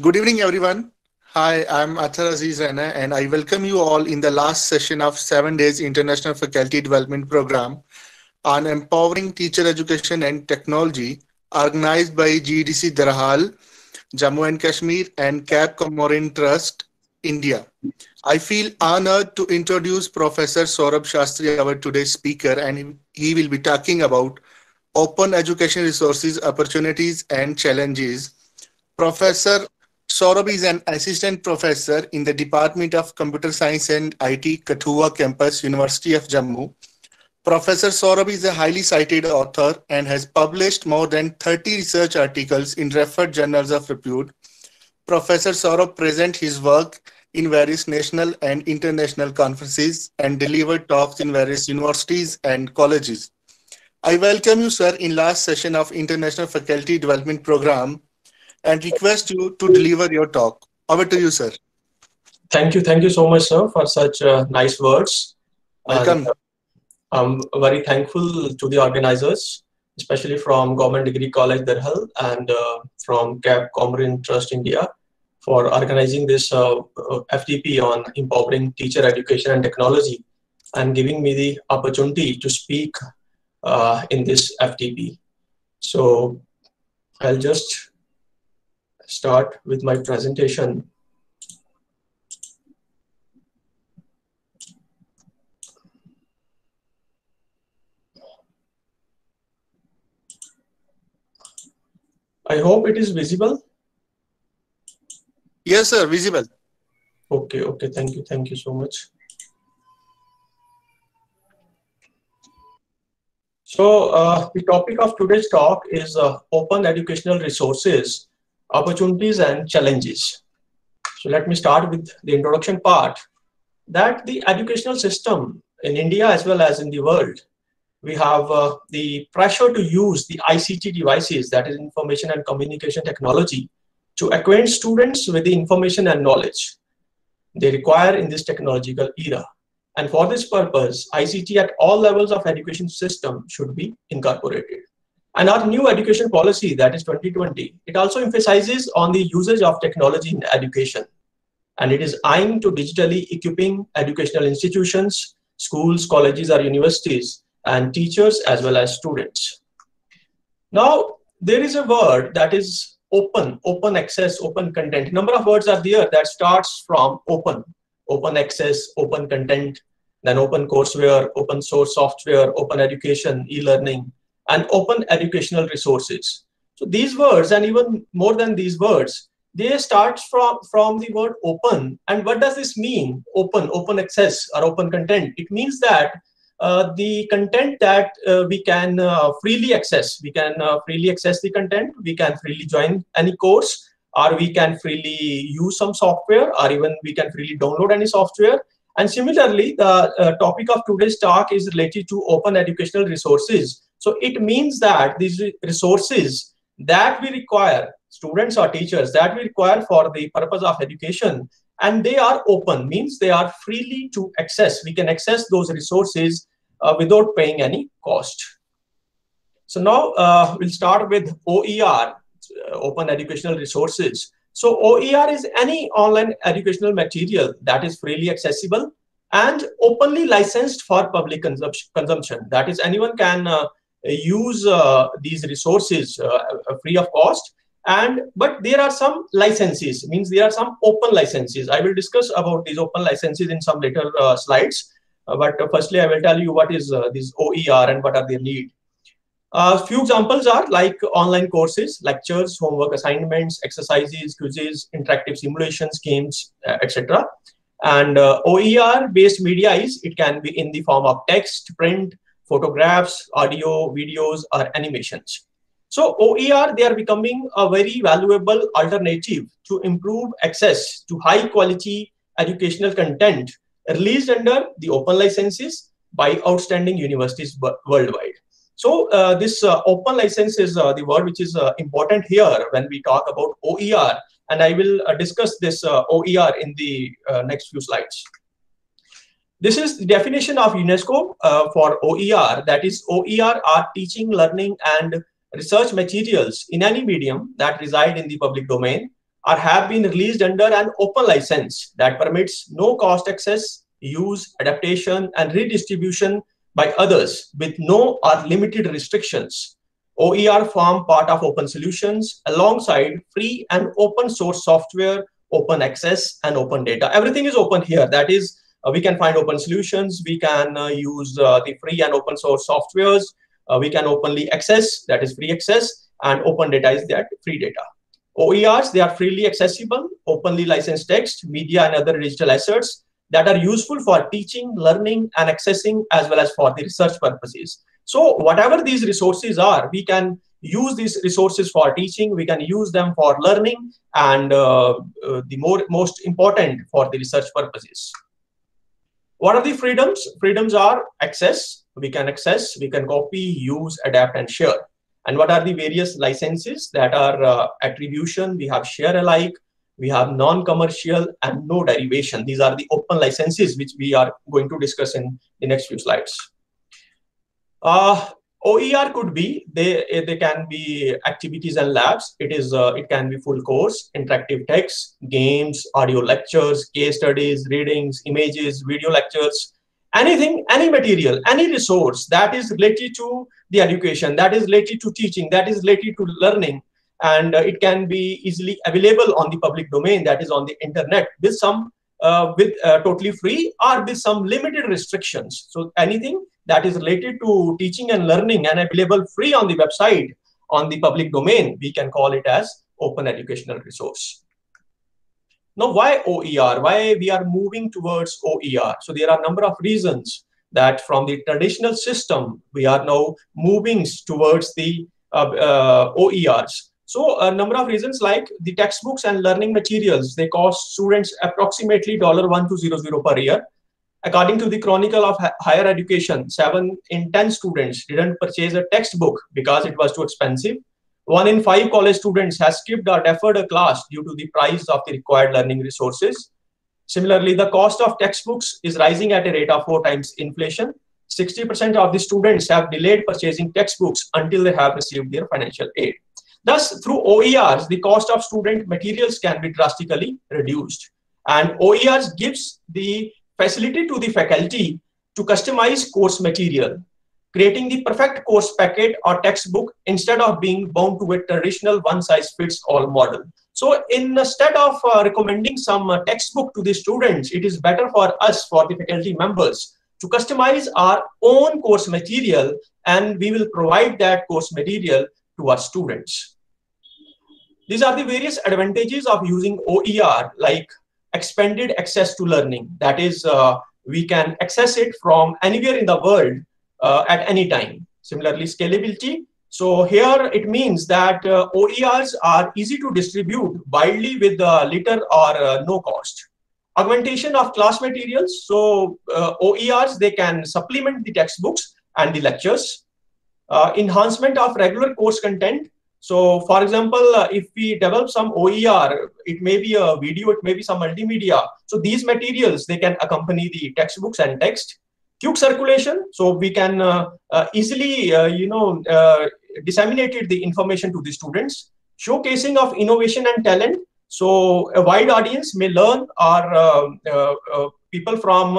Good evening, everyone. Hi, I'm Athar Aziz Rana, and I welcome you all in the last session of 7 Days International Faculty Development Program on Empowering Teacher Education and Technology, organized by GDC Darhal, Jammu and Kashmir, and Cap Comorin Trust, India. I feel honored to introduce Professor Saurabh Shastri, our today's speaker, and he will be talking about open education resources, opportunities, and challenges. Professor Saurabh is an assistant professor in the Department of Computer Science and IT, Kathua campus, University of Jammu. Professor Saurabh is a highly cited author and has published more than 30 research articles in referred journals of repute. Professor Saurabh presents his work in various national and international conferences and delivered talks in various universities and colleges. I welcome you, sir, in last session of International Faculty Development Program and request you to deliver your talk. Over to you, sir. Thank you so much, sir, for such nice words. And Welcome. I'm very thankful to the organizers, especially from Government Degree College, Darhal, and from Cap Comorin Trust India, for organizing this FDP on empowering teacher education and technology, and giving me the opportunity to speak in this FDP. So I'll just start with my presentation. I hope it is visible. Yes, sir, visible. Okay, thank you so much. So the topic of today's talk is open educational resources, opportunities and challenges. So let me start with the introduction part, that the educational system in India as well as in the world, we have the pressure to use the ICT devices, that is information and communication technology, to acquaint students with the information and knowledge they require in this technological era. And for this purpose, ICT at all levels of education system should be incorporated. And our new education policy, that is 2020, it also emphasizes on the usage of technology in education. And it is aimed to digitally equipping educational institutions, schools, colleges or universities, and teachers as well as students. Now, there is a word that is open access, open content. Number of words are there that starts from open access, open content, then open courseware, open source software, open education, e-learning, and open educational resources. So these words, and even more than these words, they start from the word open. And what does this mean? Open access or open content. It means that the content that we can freely access. We can freely access the content. We can freely join any course, or we can freely use some software, or even we can freely download any software. And similarly, the topic of today's talk is related to open educational resources. So it means that these resources that we require, students or teachers, that we require for the purpose of education, and they are open, means they are freely to access. We can access those resources without paying any cost. So now we'll start with OER, open educational resources. So OER is any online educational material that is freely accessible and openly licensed for public consumption. That is, anyone can use these resources free of cost. But there are some licenses, means there are some open licenses. I will discuss about these open licenses in some later slides. But firstly, I will tell you what is this OER and what are their need. Few examples are like online courses, lectures, homework assignments, exercises, quizzes, interactive simulations, games, etc. And OER-based media it can be in the form of text, print, photographs, audio, videos, or animations. So OER, they are becoming a very valuable alternative to improve access to high quality educational content released under the open licenses by outstanding universities worldwide. So this open license is the word which is important here when we talk about OER, and I will discuss this OER in the next few slides. This is the definition of UNESCO for OER, that is OER are teaching, learning and research materials in any medium that reside in the public domain, are have been released under an open license that permits no cost access, use, adaptation, and redistribution by others with no or limited restrictions. OER form part of open solutions alongside free and open source software, open access, and open data. Everything is open here. That is, we can find open solutions. We can use the free and open source softwares. We can openly access, that is free access, and open data is that free data. OERs, they are freely accessible, openly licensed text, media, and other digital assets that are useful for teaching, learning, and accessing, as well as for the research purposes. So whatever these resources are, we can use these resources for teaching, we can use them for learning, and the most important for the research purposes. What are the freedoms? Freedoms are access, we can copy, use, adapt, and share. And what are the various licenses? That are attribution, we have share alike, we have non-commercial, and no derivation. These are the open licenses which we are going to discuss in the next few slides. OER could be, they can be activities and labs. It can be full course, interactive text, games, audio lectures, case studies, readings, images, video lectures, anything, any material, any resource that is related to the education, that is related to teaching, that is related to learning, and it can be easily available on the public domain, that is on the internet, with some totally free or with some limited restrictions. So anything that is related to teaching and learning and available free on the website, on the public domain, we can call it as open educational resource. Now, why OER? Why we are moving towards OER? So there are a number of reasons that from the traditional system, we are now moving towards the OERs. So a number of reasons, like the textbooks and learning materials, they cost students approximately $1,200 per year. According to the Chronicle of Higher Education, 7 in 10 students didn't purchase a textbook because it was too expensive. 1 in 5 college students has skipped or deferred a class due to the price of the required learning resources. Similarly, the cost of textbooks is rising at a rate of 4 times inflation. 60% of the students have delayed purchasing textbooks until they have received their financial aid. Thus, through OERs, the cost of student materials can be drastically reduced. And OERs gives the facility to the faculty to customize course material, creating the perfect course packet or textbook instead of being bound to a traditional one-size-fits-all model. So instead of recommending some textbook to the students, it is better for us, for the faculty members, to customize our own course material, and we will provide that course material to our students. These are the various advantages of using OER, like expanded access to learning. That is, we can access it from anywhere in the world at any time. Similarly, scalability. So here it means that OERs are easy to distribute widely with little or no cost. Augmentation of class materials. So OERs, they can supplement the textbooks and the lectures. Enhancement of regular course content. So for example, if we develop some OER, it may be a video, it may be some multimedia. So these materials, they can accompany the textbooks and text. Quick circulation. So we can easily, disseminate the information to the students. Showcasing of innovation and talent. So a wide audience may learn, or people from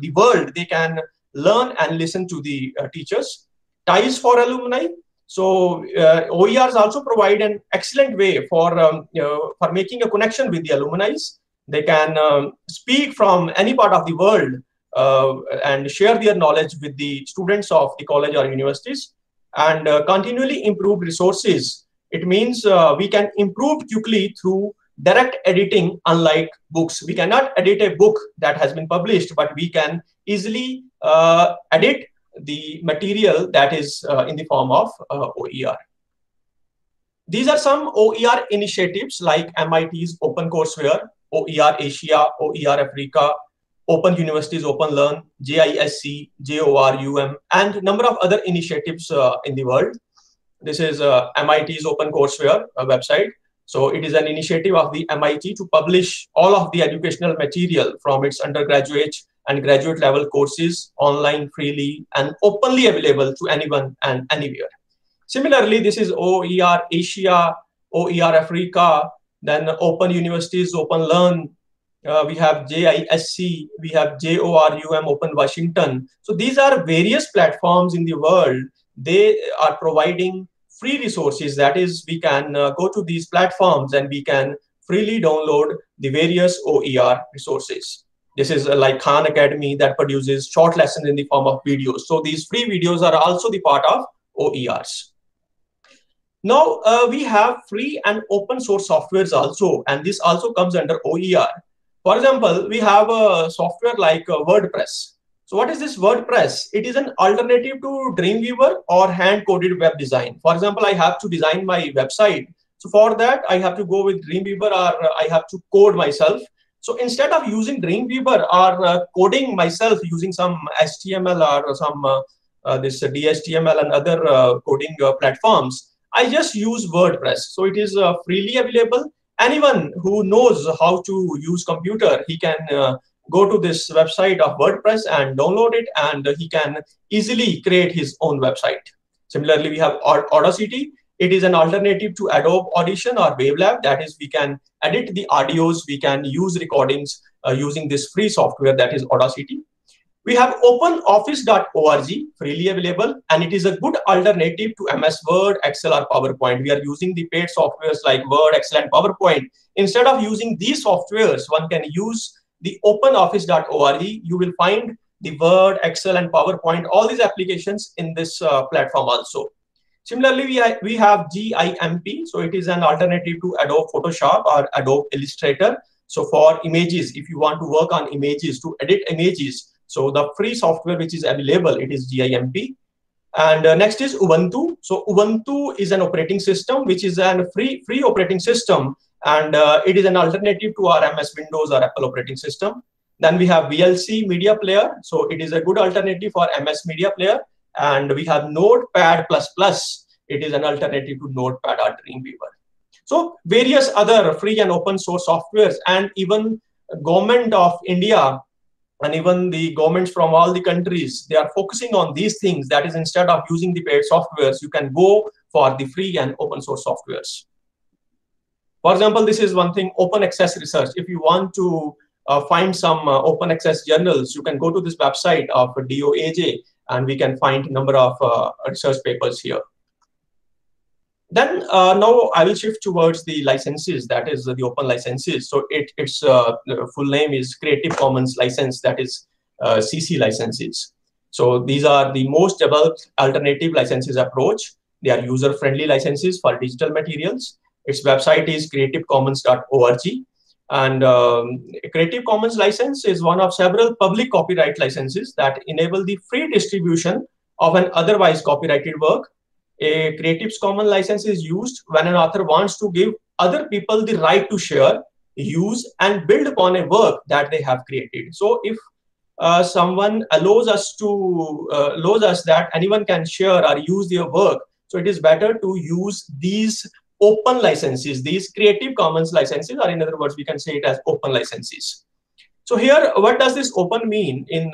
the world, they can learn and listen to the teachers. Ties for alumni. So OERs also provide an excellent way for making a connection with the alumni. They can speak from any part of the world and share their knowledge with the students of the college or universities, and continually improve resources. It means we can improve quickly through direct editing, unlike books. We cannot edit a book that has been published, but we can easily edit the material that is in the form of OER. These are some OER initiatives like MIT's OpenCourseware, OER Asia, OER Africa, Open Universities Open Learn, JISC, JORUM, and number of other initiatives in the world. This is MIT's OpenCourseware website. So it is an initiative of the MIT to publish all of the educational material from its undergraduate and graduate level courses online, freely, and openly available to anyone and anywhere. Similarly, this is OER Asia, OER Africa. Then Open Universities, Open Learn. We have JISC, we have JORUM, Open Washington. So these are various platforms in the world. They are providing free resources. That is, we can go to these platforms and we can freely download the various OER resources. This is like Khan Academy that produces short lessons in the form of videos. So these free videos are also the part of OERs. Now we have free and open source softwares also, and this also comes under OER. For example, we have a software like WordPress. So what is this WordPress? It is an alternative to Dreamweaver or hand-coded web design. For example, I have to design my website. So for that, I have to go with Dreamweaver, or I have to code myself. So instead of using Dreamweaver or coding myself using some HTML or some this DHTML and other coding platforms, I just use WordPress. So it is freely available. Anyone who knows how to use computer, he can go to this website of WordPress and download it, and he can easily create his own website. Similarly, we have Audacity. It is an alternative to Adobe Audition or Wavelab. That is, we can edit the audios, we can use recordings using this free software, that is Audacity. We have openoffice.org, freely available, and it is a good alternative to MS Word, Excel, or PowerPoint. We are using the paid softwares like Word, Excel, and PowerPoint. Instead of using these softwares, one can use the openoffice.org. You will find the Word, Excel, and PowerPoint, all these applications in this platform also. Similarly, we have GIMP. So it is an alternative to Adobe Photoshop or Adobe Illustrator. So for images, if you want to work on images, to edit images, so the free software which is available, it is GIMP. And next is Ubuntu. So Ubuntu is an operating system which is a free operating system, and it is an alternative to our MS Windows or Apple operating system. Then we have VLC Media Player. So it is a good alternative for MS Media Player. And we have Notepad++. It is an alternative to Notepad or Dreamweaver. So various other free and open source softwares, and even government of India and even the governments from all the countries, they are focusing on these things. That is, instead of using the paid softwares, you can go for the free and open source softwares. For example, this is one thing, open access research. If you want to find some open access journals, you can go to this website of DOAJ, and we can find a number of research papers here. Then now I will shift towards the licenses, that is the open licenses. So its full name is Creative Commons license, that is CC licenses. So these are the most developed alternative licenses approach. They are user-friendly licenses for digital materials. Its website is creativecommons.org. And Creative Commons license is one of several public copyright licenses that enable the free distribution of an otherwise copyrighted work. A Creative Commons license is used when an author wants to give other people the right to share, use, and build upon a work that they have created. So if someone allows us that anyone can share or use their work, so it is better to use these open licenses, these Creative Commons licenses, or in other words, we can say it as open licenses. So here, what does this open mean in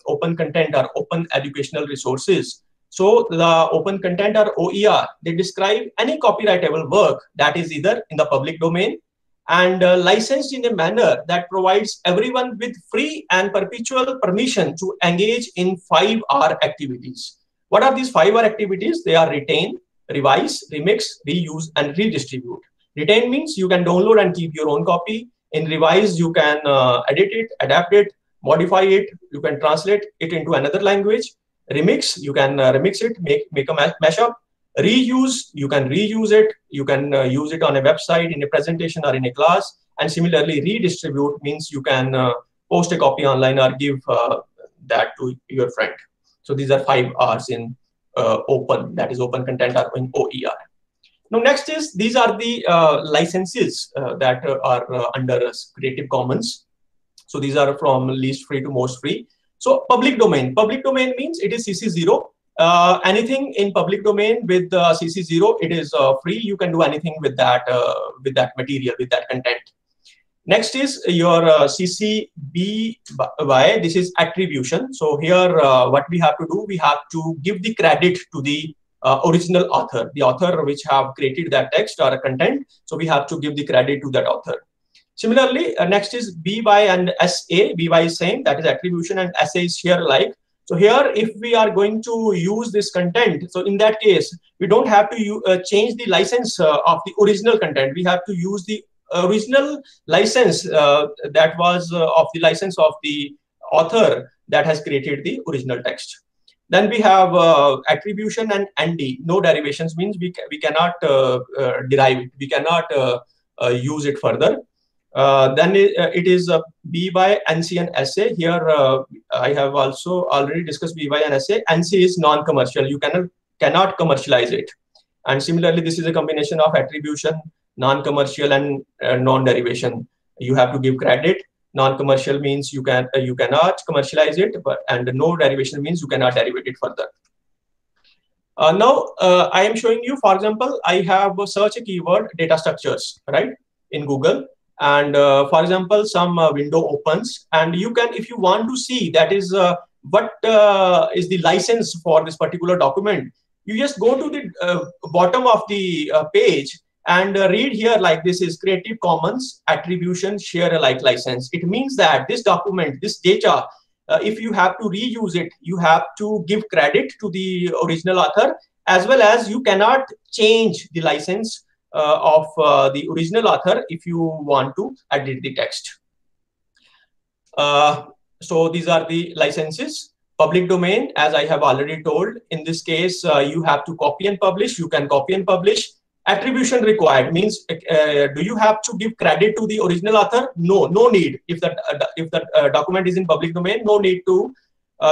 open content or open educational resources? So the open content or OER, they describe any copyrightable work that is either in the public domain and licensed in a manner that provides everyone with free and perpetual permission to engage in 5R activities. What are these 5R activities? They are retain, revise, remix, reuse, and redistribute. Retain means you can download and keep your own copy. In revise, you can edit it, adapt it, modify it. You can translate it into another language. Remix, you can remix it, make a mashup. Reuse, you can reuse it. You can use it on a website, in a presentation, or in a class. And similarly, redistribute means you can post a copy online or give that to your friend. So these are 5 R's in open, that is open content or in OER. Now next is, these are the licenses that are under Creative Commons. So these are from least free to most free. So public domain means it is CC0. Anything in public domain with CC0, it is free. You can do anything with that material, with that content. Next is your CC BY. This is attribution. So here, what we have to do, we have to give the credit to the original author, the author which have created that text or content. So we have to give the credit to that author. Similarly, next is B by and SA. B by is same, that is attribution, and SA is share alike. So here, if we are going to use this content, so in that case, we don't have to change the license of the original content. We have to use the original license that was of the license of the author that has created the original text. Then we have attribution and ND. No derivations means we cannot derive it. We cannot use it further. Then it is B by, NC, and SA. Here I have also already discussed B by and SA. NC is non-commercial. You cannot commercialize it. And similarly, this is a combination of attribution, non-commercial, and non-derivation. You have to give credit. Non-commercial means you cannot commercialize it, and no derivation means you cannot derive it further. Now I am showing you, for example, I have search a keyword data structures, right, in Google. And for example, some window opens, and you can, if you want to see that is what is the license for this particular document, you just go to the bottom of the page and read here like this is Creative Commons Attribution Share Alike license. It means that this document, this data, if you have to reuse it, you have to give credit to the original author, as well as you cannot change the license of the original author if you want to edit the text. So these are the licenses. Public domain, as I have already told, in this case, you have to copy and publish. You can copy and publish. Attribution required means, do you have to give credit to the original author? No, no need. If that document is in public domain, no need to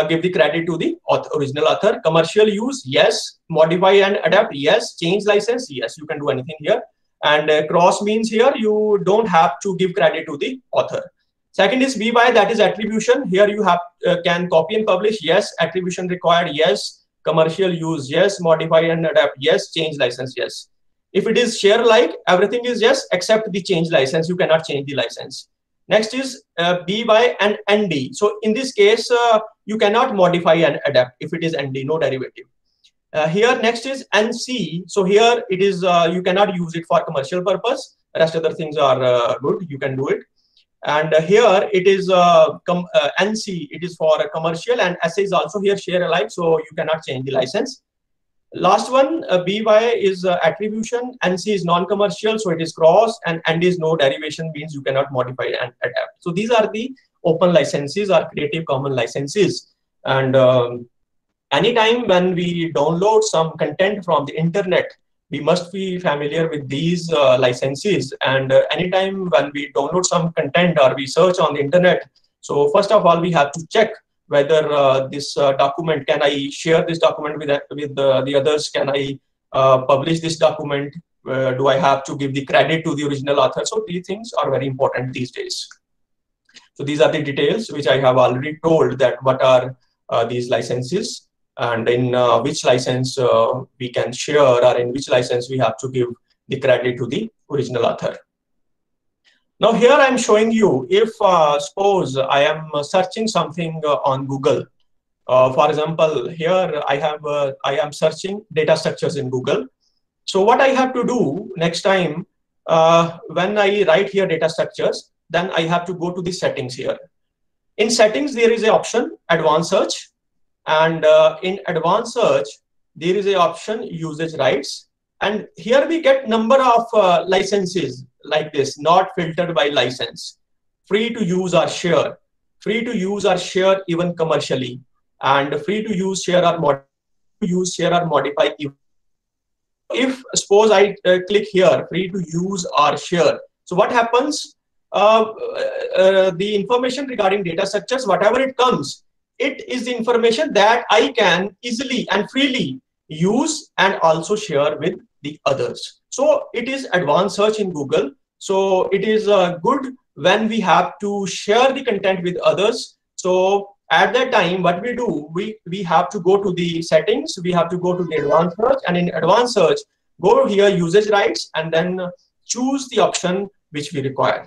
give the credit to the original author. Commercial use, yes. Modify and adapt, yes. Change license, yes. You can do anything here. And cross means here you don't have to give credit to the author. Second is B by, that is attribution. Here you have can copy and publish, yes. Attribution required, yes. Commercial use, yes. Modify and adapt, yes. Change license, yes. If it is share alike, everything is yes except the change license. You cannot change the license. Next is B by and ND. So in this case, you cannot modify and adapt if it is ND, no derivative. Here next is NC. So here it is, you cannot use it for commercial purpose. Rest other things are good, you can do it. And here it is NC, it is for a commercial, and SA is also here share alike, so you cannot change the license. Last one, B by is attribution, NC is non-commercial, so it is cross, and ND is no derivation, means you cannot modify and adapt. So these are the open licenses or Creative Commons licenses. And anytime when we download some content from the internet, we must be familiar with these licenses. And anytime when we download some content or we search on the internet, so first of all, we have to check whether this document, can I share this document with the others? Can I publish this document? Do I have to give the credit to the original author? So these things are very important these days. So these are the details which I have already told, that what are these licenses, and in which license we can share, or in which license we have to give the credit to the original author. Now here I am showing you, if suppose I am searching something on Google. For example, here I am searching data structures in Google. So what I have to do next time, when I write here data structures, then I have to go to the settings here. In settings, there is an option advanced search, and in advanced search, there is an option usage rights. And here we get number of licenses like this, not filtered by license, free to use or share, free to use or share even commercially, and free to use, share, or modify. If suppose I click here, free to use or share, so what happens? The information regarding data structures, whatever it comes, it is the information that I can easily and freely use and also share with the others. So it is advanced search in Google. So it is good when we have to share the content with others. So at that time, what we do, we have to go to the settings, we have to go to the advanced search, and in advanced search, go here usage rights, and then choose the option which we require.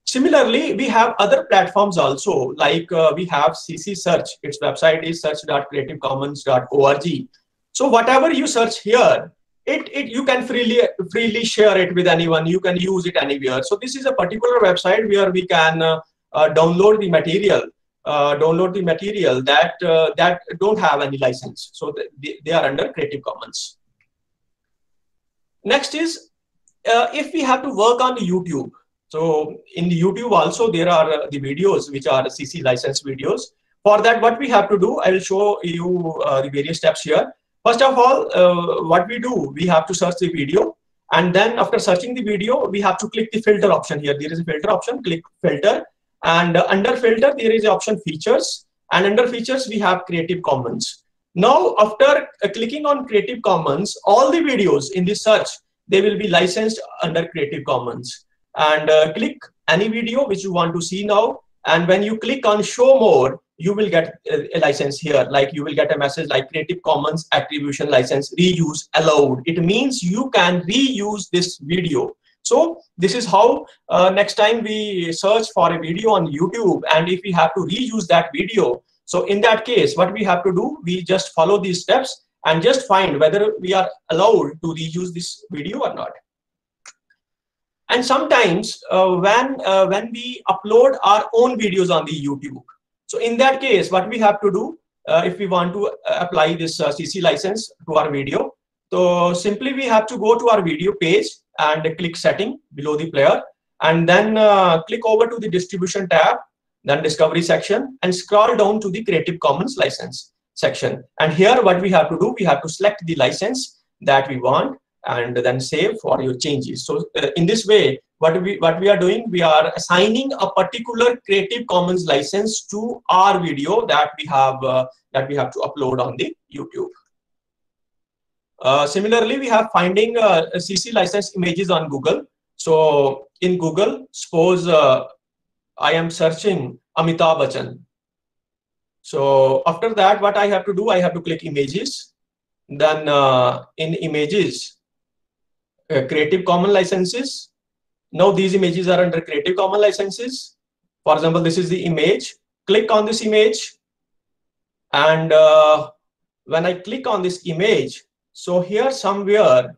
Similarly, we have other platforms also, like we have CC Search. Its website is search.creativecommons.org. So whatever you search here, you can freely share it with anyone. You can use it anywhere. So this is a particular website where we can download the material. That don't have any license. So they are under Creative Commons. Next is if we have to work on YouTube. So in the YouTube also there are the videos which are CC license videos. For that, what we have to do, I will show you the various steps here. First of all, what we do, we have to search the video, and then after searching the video, we have to click the filter option here. There is a filter option, click filter, and under filter there is the option features, and under features we have Creative Commons. Now after clicking on Creative Commons, all the videos in this search, they will be licensed under Creative Commons. And click any video which you want to see now, and when you click on show more, you will get a license here. Like you will get a message like Creative Commons attribution license reuse allowed. It means you can reuse this video. So this is how next time we search for a video on YouTube, and if we have to reuse that video, so in that case, what we have to do, we just follow these steps and just find whether we are allowed to reuse this video or not. And sometimes when we upload our own videos on the YouTube, so in that case, what we have to do, if we want to apply this CC license to our video, so simply we have to go to our video page and click setting below the player, and then click over to the distribution tab, then discovery section, and scroll down to the Creative Commons license section. And here what we have to do, we have to select the license that we want and then save for your changes. So in this way, what we are doing, we are assigning a particular Creative Commons license to our video that we have to upload on the YouTube. Similarly, we have finding CC license images on Google. So in Google, suppose I am searching Amitabh Bachchan. So after that, what I have to do, I have to click images. Then in images, Creative Commons licenses. Now these images are under Creative Commons licenses. For example, this is the image. Click on this image, and when I click on this image, so here somewhere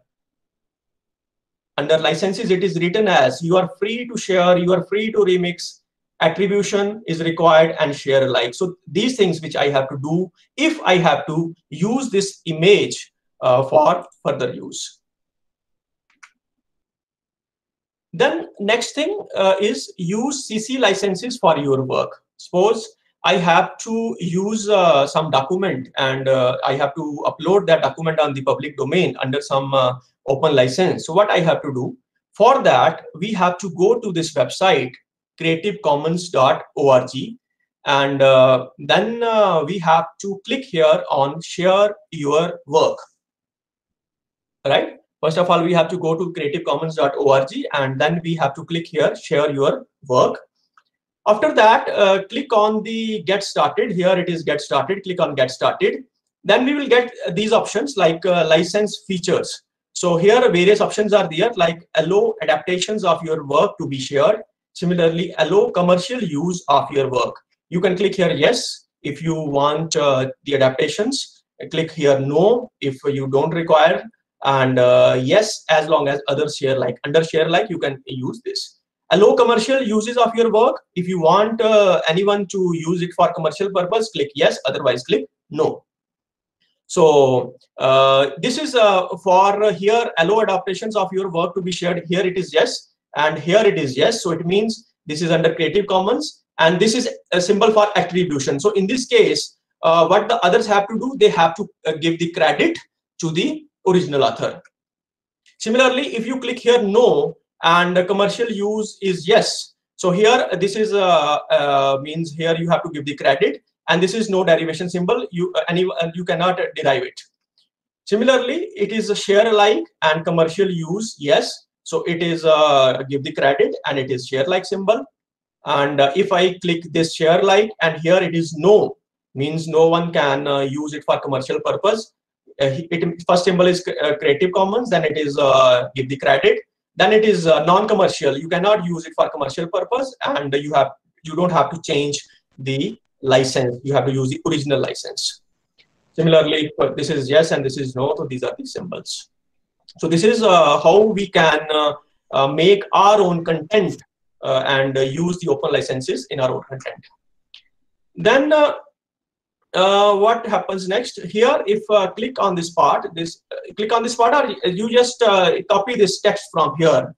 under licenses it is written as you are free to share, you are free to remix, attribution is required, and share alike. So these things which I have to do if I have to use this image for further use. Then next thing is use CC licenses for your work. Suppose I have to use some document, and I have to upload that document on the public domain under some open license. So what I have to do for that, we have to go to this website creativecommons.org, and then we have to click here on share your work. Right? First of all, we have to go to creativecommons.org, and then we have to click here, share your work. After that, click on the get started. Here it is get started. Click on get started. Then we will get these options like license features. So here various options are there, like allow adaptations of your work to be shared. Similarly, allow commercial use of your work. You can click here yes if you want the adaptations. Click here no if you don't require, and yes as long as others share like. Under share like you can use this. Allow commercial uses of your work. If you want anyone to use it for commercial purpose, click yes, otherwise click no. So this is for here allow adaptations of your work to be shared. Here it is yes, and here it is yes. So it means this is under Creative Commons, and this is a symbol for attribution. So in this case, what the others have to do, they have to give the credit to the original author. Similarly, if you click here no and the commercial use is yes, so here this is means here you have to give the credit, and this is no derivation symbol. You cannot derive it. Similarly, it is a share alike and commercial use yes, so it is give the credit and it is share like symbol. And if I click this share like and here it is no, means no one can use it for commercial purpose. First symbol is Creative Commons, then it is give the credit, then it is non-commercial. You cannot use it for commercial purpose, and you don't have to change the license. You have to use the original license. Similarly, this is yes and this is no, so these are the symbols. So this is how we can make our own content and use the open licenses in our own content. Then what happens next here? If click on this part, or you just copy this text from here.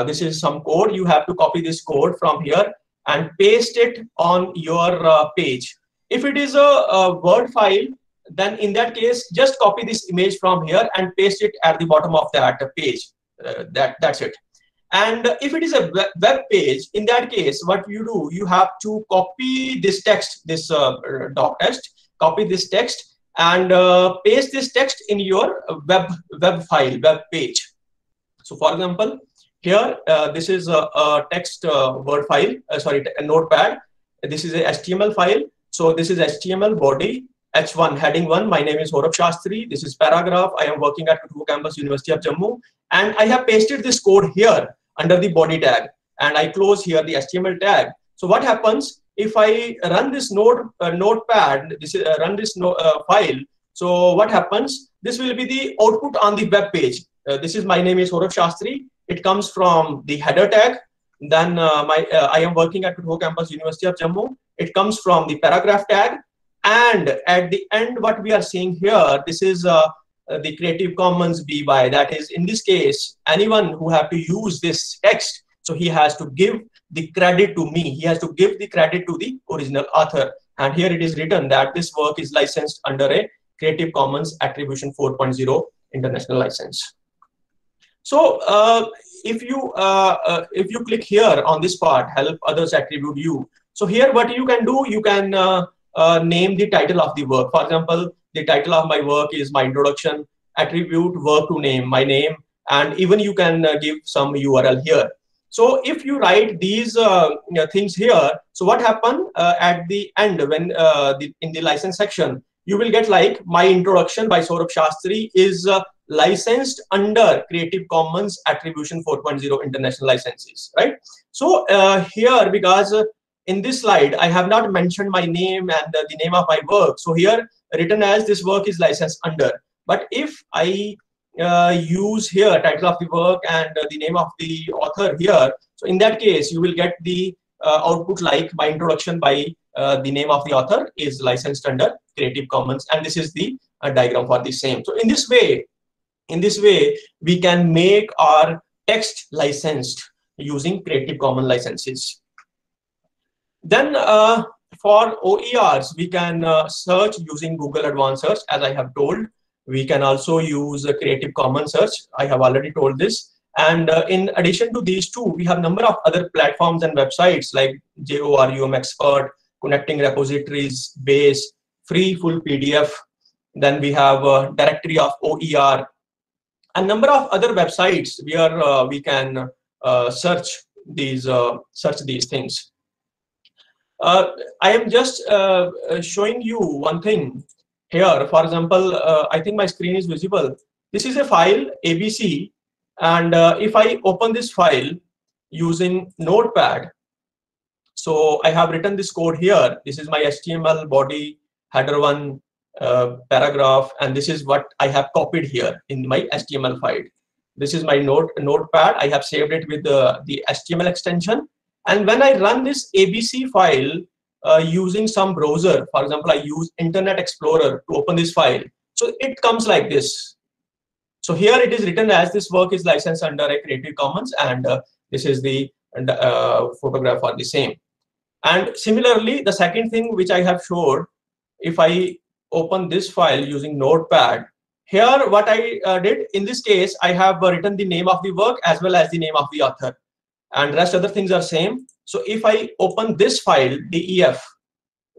This is some code. You have to copy this code from here and paste it on your page. If it is a Word file, then in that case, just copy this image from here and paste it at the bottom of that page. That's it. And if it is a web page, in that case, what you do, you have to copy this text, this doc text, copy this text and paste this text in your web file, web page. So for example, here, this is a text Word file, a notepad. This is a HTML file. So this is HTML body, H1, heading 1. My name is Saurabh Shastri. This is paragraph. I am working at Kathua campus, University of Jammu. And I have pasted this code here under the body tag. And I close here the HTML tag. So what happens if I run this notepad, run this file? So what happens? This will be the output on the web page. This is my name is Saurabh Shastri. It comes from the header tag. Then I am working at Kathua campus, University of Jammu. It comes from the paragraph tag. And at the end, what we are seeing here, this is the Creative Commons BY. That is, in this case, anyone who have to use this text, so he has to give the credit to me. He has to give the credit to the original author. And here it is written that this work is licensed under a Creative Commons Attribution 4.0 international license. So if you click here on this part, help others attribute you. So here what you can do, you can name the title of the work. For example, the title of my work is my introduction, attribute work to name, my name, and even you can give some URL here. So if you write these things here, so what happen at the end when in the license section, you will get like my introduction by Saurabh Shastri is licensed under Creative Commons Attribution 4.0 international licenses, right? So here, because in this slide, I have not mentioned my name and the name of my work. So here written as this work is licensed under. But if I use here title of the work and the name of the author here, so in that case, you will get the output like my introduction by the name of the author is licensed under Creative Commons. And this is the diagram for the same. So in this way, we can make our text licensed using Creative Commons licenses. Then for OERs, we can search using Google Advanced Search, as I have told. We can also use a Creative Commons search. I have already told this. And in addition to these two, we have a number of other platforms and websites like JORUM Expert, Connecting Repositories, Base, Free Full PDF. Then we have a directory of OER. A number of other websites where we can search these things. I am just showing you one thing here. For example, I think my screen is visible. This is a file ABC, and if I open this file using Notepad, so I have written this code here. This is my HTML body, header 1, paragraph, and this is what I have copied here in my HTML file. This is my Notepad. I have saved it with the HTML extension. And when I run this ABC file using some browser, for example, I use Internet Explorer to open this file. So it comes like this. So here it is written as this work is licensed under a Creative Commons, and this is the photograph for the same. And similarly, the second thing which I have showed, if I open this file using Notepad, here what I did in this case, I have written the name of the work as well as the name of the author. And rest other things are same. So if I open this file, DEF,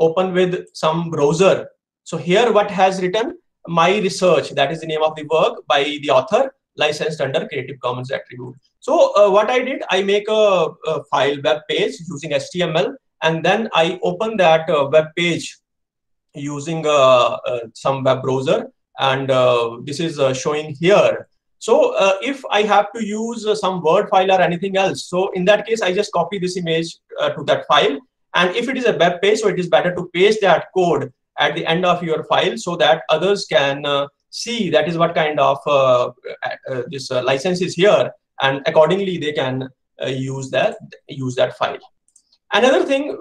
open with some browser. So here what has written, my research, that is the name of the work by the author, licensed under Creative Commons attribute. So what I did, I make a file web page using HTML, and then I open that web page using some web browser, and this is showing here. So if I have to use some Word file or anything else, so in that case, I just copy this image to that file. And if it is a web page, so it is better to paste that code at the end of your file so that others can see that is what kind of this license is here, and accordingly they can use that file. Another thing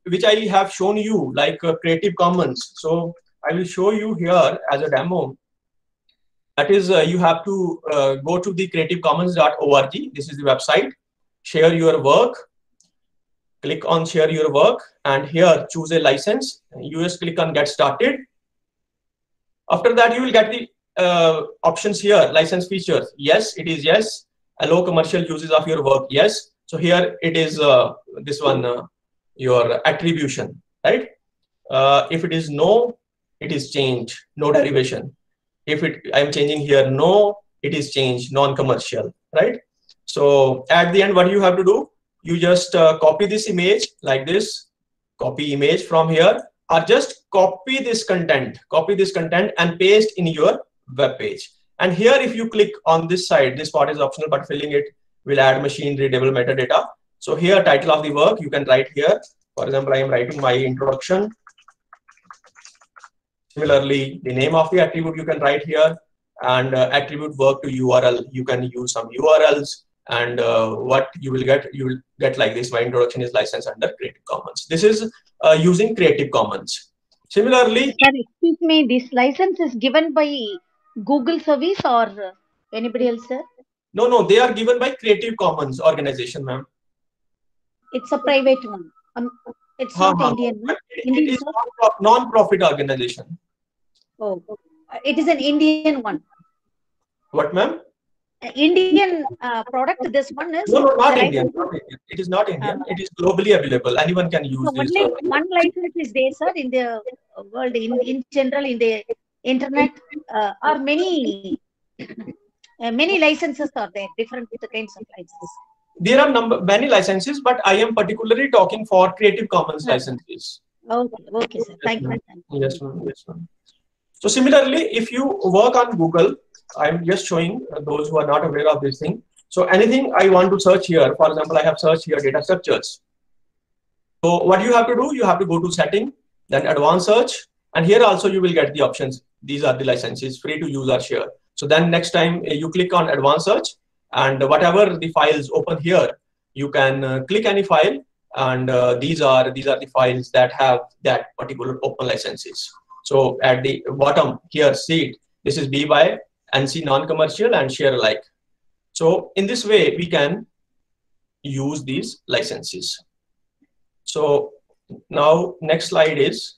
which I have shown you, like Creative Commons. So I will show you here as a demo. That is, you have to go to the creativecommons.org. This is the website. Share your work. Click on share your work, and here choose a license. You just click on get started. After that, you will get the options here. License features. Yes, it is yes. Allow commercial uses of your work. Yes. So here it is this one, your attribution, right? If it is no, it is change, no derivation. If I'm changing here no, it is change, non-commercial, right? So at the end, what you have to do, you just copy this image like this, copy image from here, or just copy this content and paste in your web page. And here, if you click on this side, this part is optional, but filling it will add machine readable metadata. So here, title of the work, you can write here. For example, I am writing my introduction. Similarly, the name of the attribute you can write here, and attribute work to URL. You can use some URLs, and what you will get like this. My introduction is licensed under Creative Commons. This is using Creative Commons. Similarly, sir, excuse me, this license is given by Google service or anybody else, sir? No, they are given by Creative Commons organization, ma'am. It's a private one. It's not Indian one. It is non-profit organization. Oh, it is an Indian one. What, ma'am? Indian product. This one is no, not Indian. It is not Indian. It is globally available. Anyone can use this. Only one license is there, sir, in the world. In general, in the internet, are many licenses are there. Different kinds of licenses. There are many licenses, but I am particularly talking for Creative Commons licenses. Okay, sir. Thank you. Yes, ma'am. Yes, ma'am. So similarly, if you work on Google, I'm just showing those who are not aware of this thing. So anything I want to search here, for example, I have searched here data structures. So what you have to do, you have to go to setting, then advanced search, and here also you will get the options. These are the licenses, free to use or share. So then next time you click on advanced search, and whatever the files open here, you can click any file, and these are the files that have that particular open licenses. So at the bottom here, see it. This is B by NC non-commercial and share alike. So in this way, we can use these licenses. So now next slide is,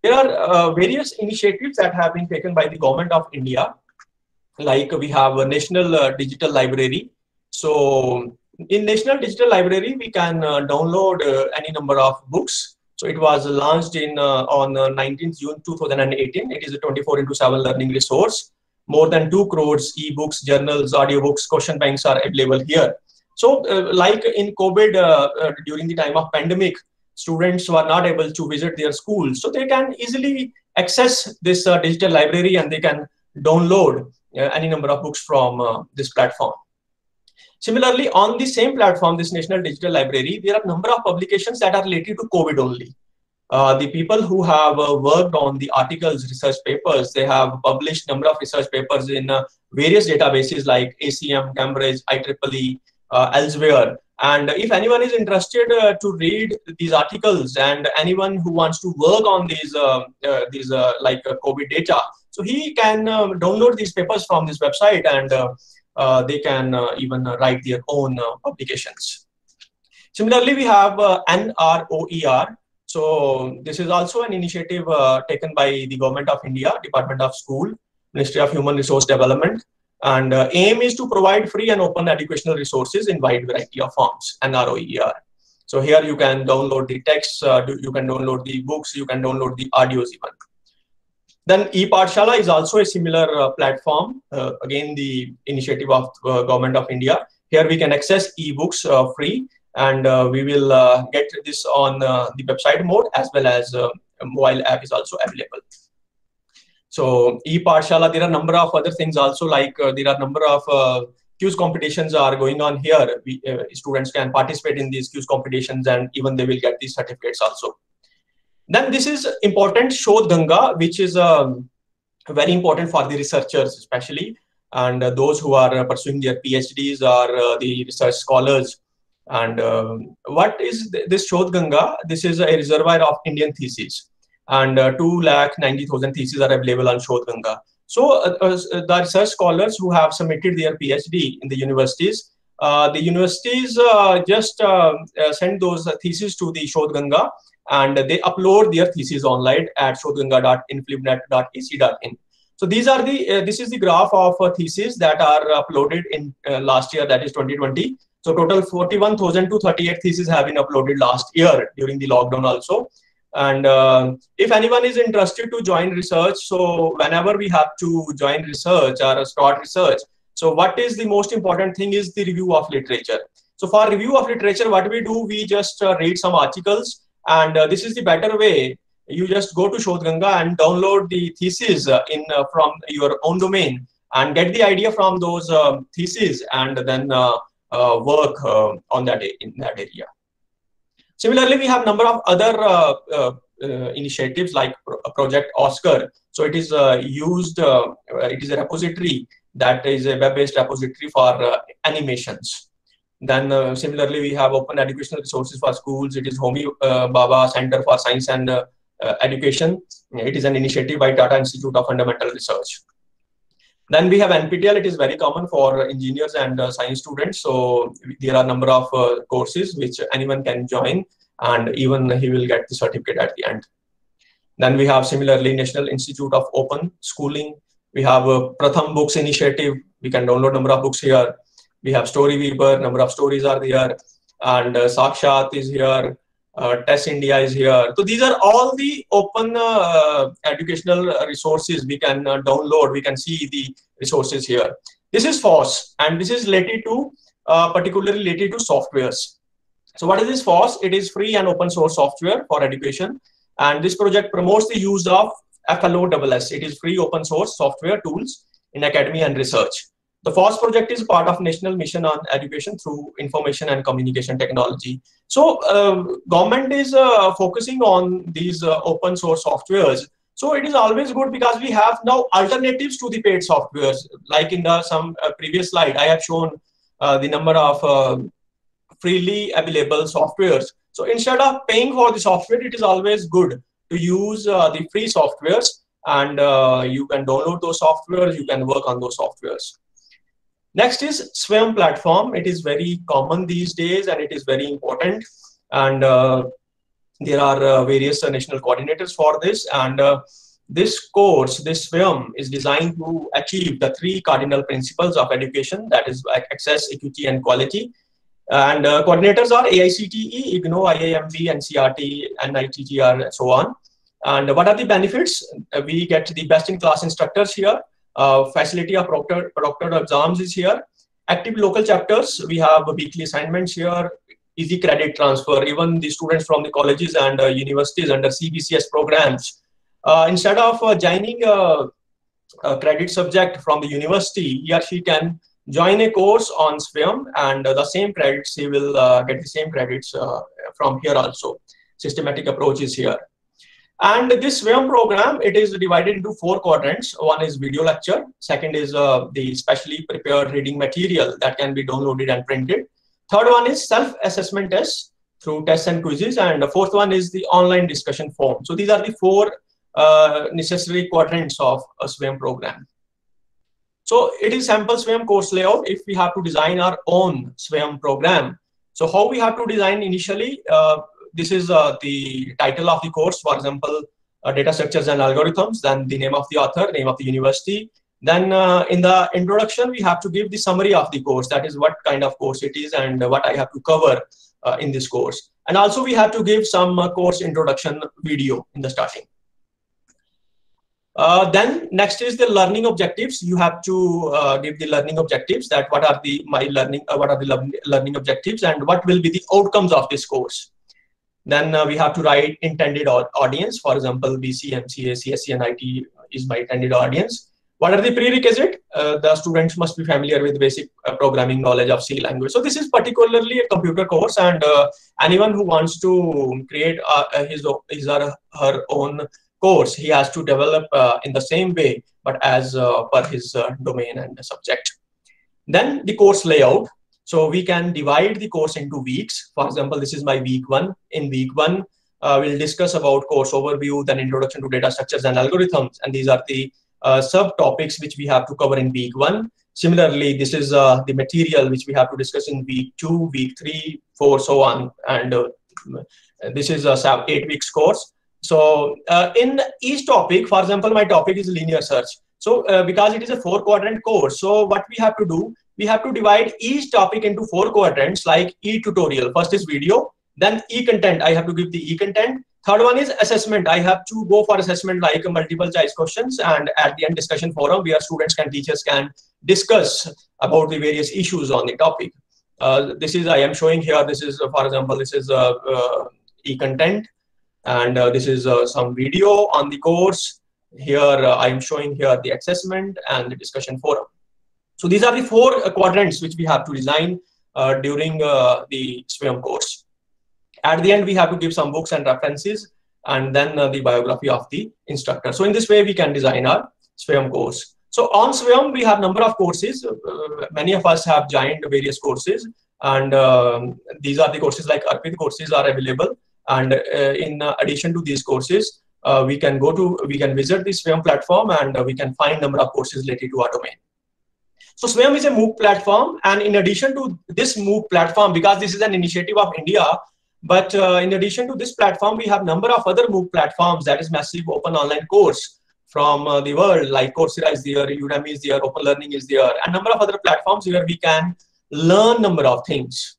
there are various initiatives that have been taken by the government of India. Like we have a National Digital Library. So in National Digital Library, we can download any number of books. So it was launched on 19th June 2018. It is a 24/7 learning resource. More than 2 crores ebooks, journals, audiobooks, question banks are available here. So like in COVID, during the time of pandemic, students were not able to visit their schools. So they can easily access this digital library, and they can download any number of books from this platform. Similarly, on the same platform, this National Digital Library, there are a number of publications that are related to COVID only. The people who have worked on the articles, research papers, they have published number of research papers in various databases like ACM, Cambridge, IEEE, elsewhere. And if anyone is interested to read these articles, and anyone who wants to work on these like COVID data, so he can download these papers from this website, and they can even write their own publications. Similarly, we have NROER. So this is also an initiative taken by the Government of India, Department of School, Ministry of Human Resource Development. And aim is to provide free and open educational resources in wide variety of forms, NROER. So here you can download the text, you can download the books, you can download the audios even. Then ePathshala is also a similar platform, again the initiative of Government of India. Here we can access ebooks free, and we will get this on the website mode, as well as a mobile app is also available. So ePathshala, there are a number of other things also, like there are a number of quiz competitions are going on here. Students can participate in these quiz competitions, and even they will get these certificates also. Then this is important Shodh Ganga, which is very important for the researchers especially, and those who are pursuing their PhDs or the research scholars. And what is this Shodh Ganga? This is a reservoir of Indian theses, and 2,90,000 theses are available on Shodh Ganga. So the research scholars who have submitted their PhD in the universities just send those theses to the Shodh Ganga, and they upload their theses online at shodhganga.inflibnet.ac.in. So these are the this is the graph of theses that are uploaded in last year, that is 2020. So total 41,238 theses have been uploaded last year during the lockdown also. And if anyone is interested to join research, so whenever we have to join research or start research, so what is the most important thing is the review of literature. So for review of literature, what we do, we just read some articles, and this is the better way. You just go to Shodh Ganga and download the thesis from your own domain and get the idea from those theses, and then work on that in that area. Similarly, we have a number of other initiatives like Project Oscar. So it is used, it is a repository that is a web-based repository for animations. Then similarly, we have open educational resources for schools. It is Homi Bhabha Center for Science and Education. It is an initiative by Tata Institute of Fundamental Research. Then we have NPTEL. It is very common for engineers and science students. So there are a number of courses which anyone can join, and even he will get the certificate at the end. Then we have similarly National Institute of Open Schooling. We have a Pratham Books initiative. We can download number of books here. We have Storyweaver, number of stories are there, and Sakshat is here. TESS India is here. So these are all the open educational resources we can download. We can see the resources here. This is FOSS, and this is related to particularly related to softwares. So what is this FOSS? It is free and open source software for education, and this project promotes the use of FLOSS. It is free open source software tools in academy and research. The FOSS project is part of National Mission on Education through Information and Communication Technology. So government is focusing on these open source softwares. So it is always good because we have now alternatives to the paid softwares. Like in some previous slide, I have shown the number of freely available softwares. So instead of paying for the software, it is always good to use the free softwares, and you can download those softwares, you can work on those softwares. Next is SWAYAM platform. It is very common these days, and it is very important. And there are various national coordinators for this. And this course, this SWAYAM, is designed to achieve the 3 cardinal principles of education, that is access, equity, and quality. And coordinators are AICTE, IGNOU, IIMB, NCERT, NITTR, and so on. And what are the benefits? We get the best-in-class instructors here. Facility of proctored exams is here. Active local chapters. We have weekly assignments here. Easy credit transfer. Even the students from the colleges and universities under CBCS programs, instead of joining a credit subject from the university, he or she can join a course on SWAYAM, and the same credits, he will get the same credits from here also. Systematic approach is here. And this SWAYAM program, it is divided into 4 quadrants. One is video lecture. Second is the specially prepared reading material that can be downloaded and printed. Third one is self-assessment tests through tests and quizzes. And the fourth one is the online discussion forum. So these are the 4 necessary quadrants of a SWAYAM program. So it is sample SWAYAM course layout if we have to design our own SWAYAM program. So how we have to design initially, this is the title of the course, for example, data structures and algorithms, then the name of the author, name of the university. Then in the introduction, we have to give the summary of the course, that is what kind of course it is and what I have to cover in this course. And also we have to give some course introduction video in the starting. Then next is the learning objectives. You have to give the learning objectives, that what are the learning objectives and what will be the outcomes of this course. Then we have to write intended audience. For example, BC, MCA, CSC, and IT is my intended audience. What are the prerequisites? The students must be familiar with basic programming knowledge of C language. So this is particularly a computer course, and anyone who wants to create his or her own course, he has to develop in the same way, but as per his domain and subject. Then the course layout. So we can divide the course into weeks. For example, this is my week 1. In week 1, we'll discuss about course overview, then introduction to data structures and algorithms, and these are the subtopics which we have to cover in week 1. Similarly, this is the material which we have to discuss in week 2, week 3, 4, so on. And this is a 8 weeks course. So in each topic, for example, my topic is linear search. So because it is a 4-quadrant course, so what we have to do, we have to divide each topic into 4 quadrants, like e-tutorial. First is video, then e-content, I have to give the e-content. Third one is assessment. I have to go for assessment like multiple choice questions, and at the end discussion forum where students and teachers can discuss about the various issues on the topic. This is, I am showing here, this is, for example, this is e-content, and this is some video on the course. Here I am showing here the assessment and the discussion forum. So these are the 4 quadrants which we have to design during the SWAYAM course. At the end, we have to give some books and references, and then the biography of the instructor. So in this way, we can design our SWAYAM course. So on SWAYAM, we have number of courses. Many of us have joined various courses, and these are the courses like Arpit courses are available. And in addition to these courses, we can visit the SWAYAM platform, and we can find number of courses related to our domain. So SWAYAM is a MOOC platform, and in addition to this MOOC platform, because this is an initiative of India, but in addition to this platform, we have number of other MOOC platforms, that is massive open online course from the world, like Coursera is there, Udemy is there, Open Learning is there, and number of other platforms where we can learn number of things.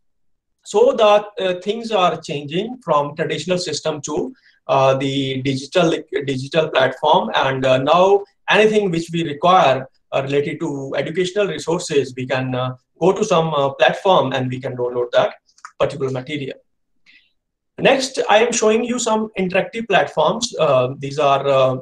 So the things are changing from traditional system to the digital platform, and now anything which we require related to educational resources, we can go to some platform and we can download that particular material. Next, I am showing you some interactive platforms. These are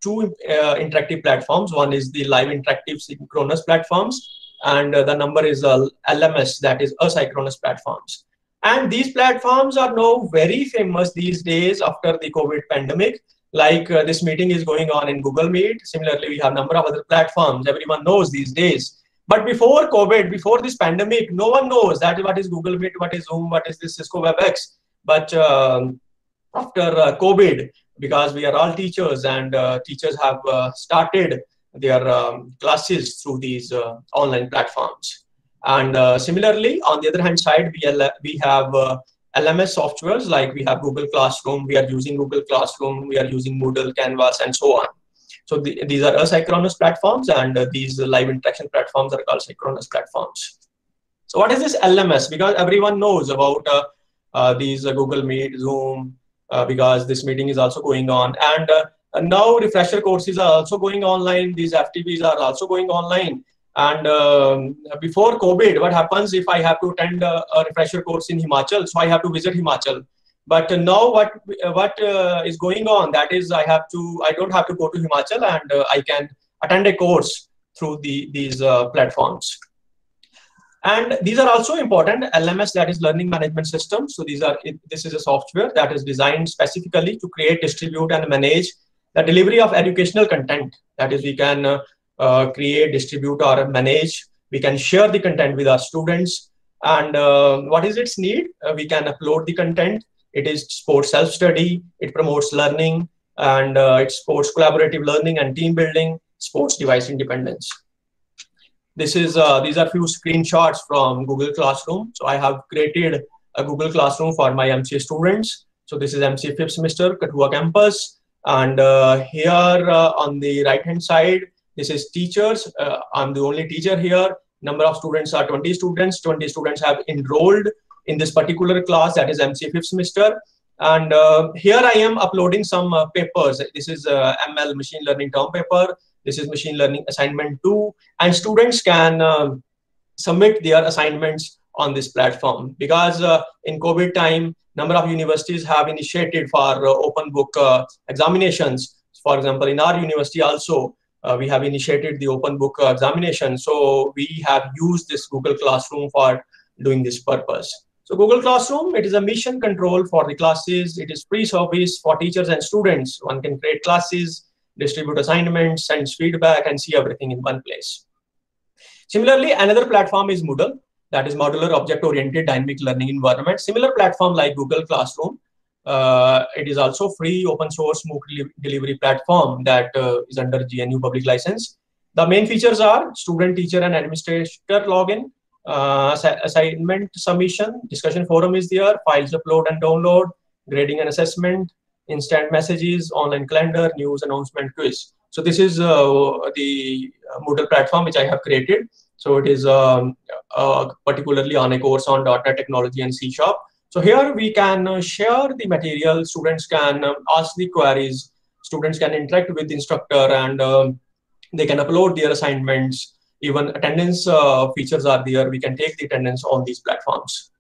2 interactive platforms. One is the live interactive synchronous platforms, and the number is LMS, that is asynchronous platforms. And these platforms are now very famous these days after the COVID pandemic. Like this meeting is going on in Google Meet. Similarly, we have a number of other platforms everyone knows these days. But before COVID, before this pandemic, no one knows that what is Google Meet, what is Zoom, what is this Cisco WebEx. But after COVID, because we are all teachers, and teachers have started their classes through these online platforms. And similarly, on the other hand side, we have LMS softwares, like we have Google Classroom, we are using Google Classroom, we are using Moodle, Canvas, and so on. So these are asynchronous platforms, and these live interaction platforms are called synchronous platforms. So what is this LMS? Because everyone knows about these Google Meet, Zoom, because this meeting is also going on. And now refresher courses are also going online. These FTPs are also going online. And before COVID, what happens if I have to attend a refresher course in Himachal? So I have to visit Himachal. But now what is going on, that is I don't have to go to Himachal, and I can attend a course through these platforms. And these are also important. LMS, that is Learning Management System. So this is a software that is designed specifically to create, distribute, and manage the delivery of educational content. That is, we can create, distribute, or manage. We can share the content with our students. And what is its need? We can upload the content. It is supports self-study. It promotes learning, and it supports collaborative learning and team building, supports device independence. These are few screenshots from Google Classroom. So I have created a Google Classroom for my MCA students. So this is MCA 5th semester, Kathua campus. And here on the right-hand side, this is teachers. I'm the only teacher here. Number of students are 20 students. 20 students have enrolled in this particular class, that is MCA 5th semester. And here I am uploading some papers. This is ML machine learning term paper. This is machine learning assignment 2. And students can submit their assignments on this platform. Because in COVID time, number of universities have initiated for open book examinations. For example, in our university also, we have initiated the open book examination. So we have used this Google Classroom for doing this purpose. So Google Classroom, it is a mission control for the classes. It is free service for teachers and students. One can create classes, distribute assignments, send feedback, and see everything in one place. Similarly, another platform is Moodle, that is Modular Object-Oriented Dynamic Learning Environment. Similar platform like Google Classroom. It is also free open source MOOC delivery platform that is under GNU public license. The main features are student, teacher, and administrator login, assignment submission, discussion forum is there, files upload and download, grading and assessment, instant messages, online calendar, news announcement, quiz. So this is the Moodle platform which I have created. So it is particularly on a course on .NET technology and C#. So here we can share the material, students can ask the queries, students can interact with the instructor, and they can upload their assignments. Even attendance features are there. We can take the attendance on these platforms.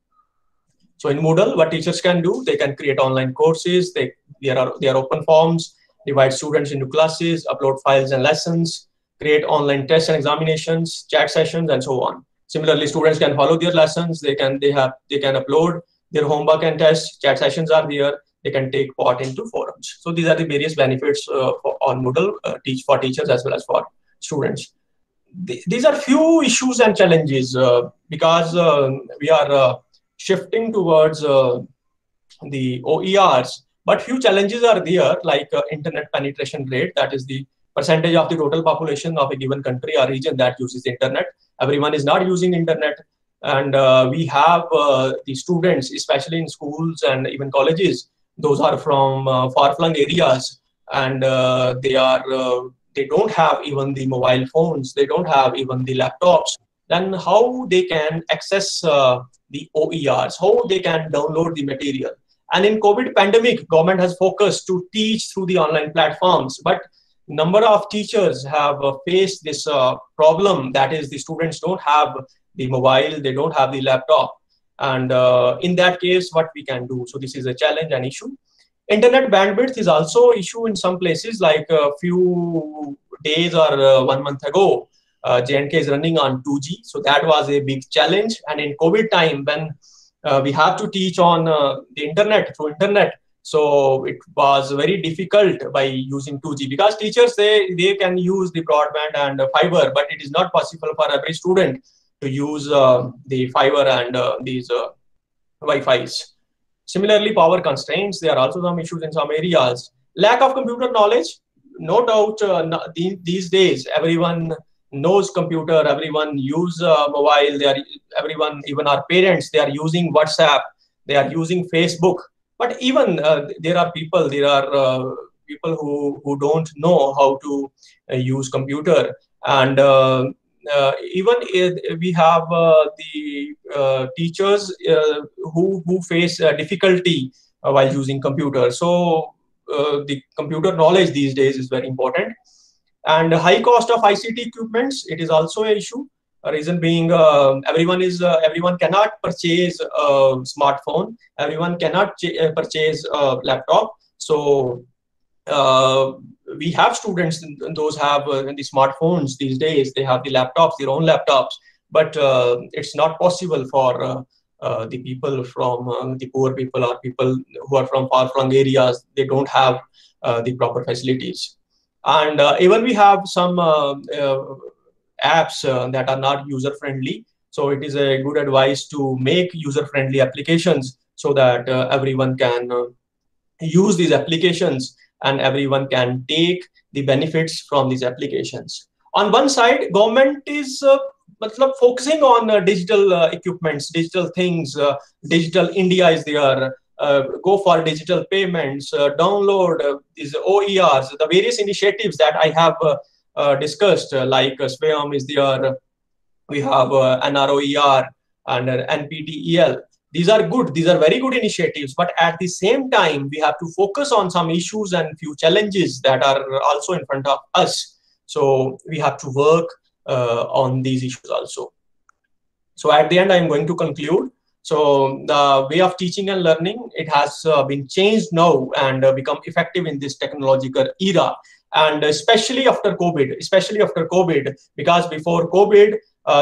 So in Moodle, what teachers can do, they can create online courses. There are open forms, divide students into classes, upload files and lessons, create online tests and examinations, chat sessions, and so on. Similarly, students can follow their lessons. They can upload their homework and tests. Chat sessions are there. They can take part into forums. So these are the various benefits on Moodle for teachers as well as for students. These are few issues and challenges because we are shifting towards the OERs, but few challenges are there, like internet penetration rate, that is the percentage of the total population of a given country or region that uses the internet. Everyone is not using internet, and we have the students, especially in schools and even colleges, those are from far-flung areas, and they don't have even the mobile phones, they don't have even the laptops. Then how they can access the OERs, how they can download the material. And in COVID pandemic, government has focused to teach through the online platforms, but number of teachers have faced this problem, that is the students don't have the mobile, they don't have the laptop. And in that case, what we can do? So this is a challenge and issue. Internet bandwidth is also an issue in some places, like a few days or 1 month ago, J&K is running on 2G. So that was a big challenge. And in COVID time, when we have to teach on the internet, through internet, so it was very difficult by using 2G, because teachers, they can use the broadband and fiber, but it is not possible for every student to use the fiber and these Wi-Fis. Similarly, power constraints, there are also some issues in some areas. Lack of computer knowledge, no doubt these days, everyone knows computer, everyone use mobile, everyone, even our parents, they are using WhatsApp, they are using Facebook. But even there are people who don't know how to use computer, and even we have the teachers who face difficulty while using computer. So the computer knowledge these days is very important. And high cost of ICT equipments, it is also an issue. A reason being, everyone cannot purchase a smartphone, everyone cannot purchase a laptop. So we have students, those have the smartphones these days, they have the laptops, their own laptops, but it's not possible for the people from the poor people or people who are from far-flung areas. They don't have the proper facilities. And even we have some apps that are not user-friendly. So it is a good advice to make user-friendly applications so that everyone can use these applications and everyone can take the benefits from these applications. On one side, government is focusing on digital equipments, digital things, Digital India is there, go for digital payments, download these OERs, the various initiatives that I have discussed, like SWAYAM is there, we have NROER and NPTEL. These are good, these are very good initiatives, but at the same time, we have to focus on some issues and few challenges that are also in front of us. So we have to work on these issues also. So at the end, I'm going to conclude. So the way of teaching and learning, it has been changed now and become effective in this technological era. and especially after COVID, because before COVID,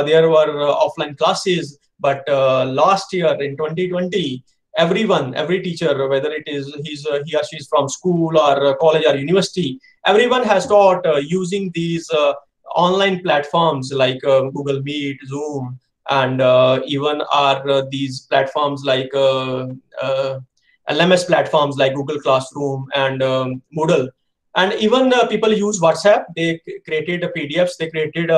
there were offline classes, but last year in 2020, every teacher, whether it is he or she is from school or college or university, everyone has taught using these online platforms like Google Meet, Zoom, and even are these platforms like LMS platforms like Google Classroom and Moodle. And even people use WhatsApp. They created PDFs, they created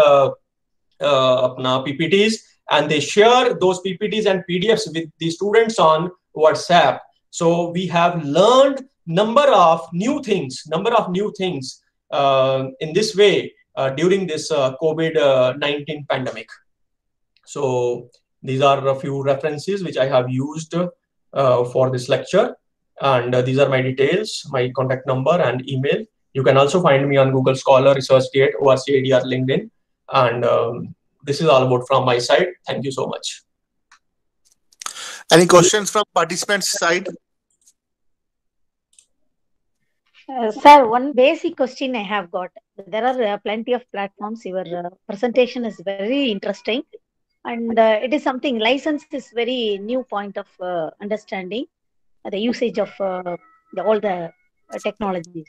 PPTs, and they share those PPTs and PDFs with the students on WhatsApp. So we have learned number of new things in this way during this COVID-19 pandemic. So these are a few references which I have used for this lecture, and these are my details, my contact number and email. You can also find me on Google Scholar, ResearchGate, ORCID, or LinkedIn. And this is all about from my side. Thank you so much. Any questions from participants' side? Sir, one basic question I have got. There are plenty of platforms. Your presentation is very interesting, and it is something license is very new point of understanding the usage of all the technologies.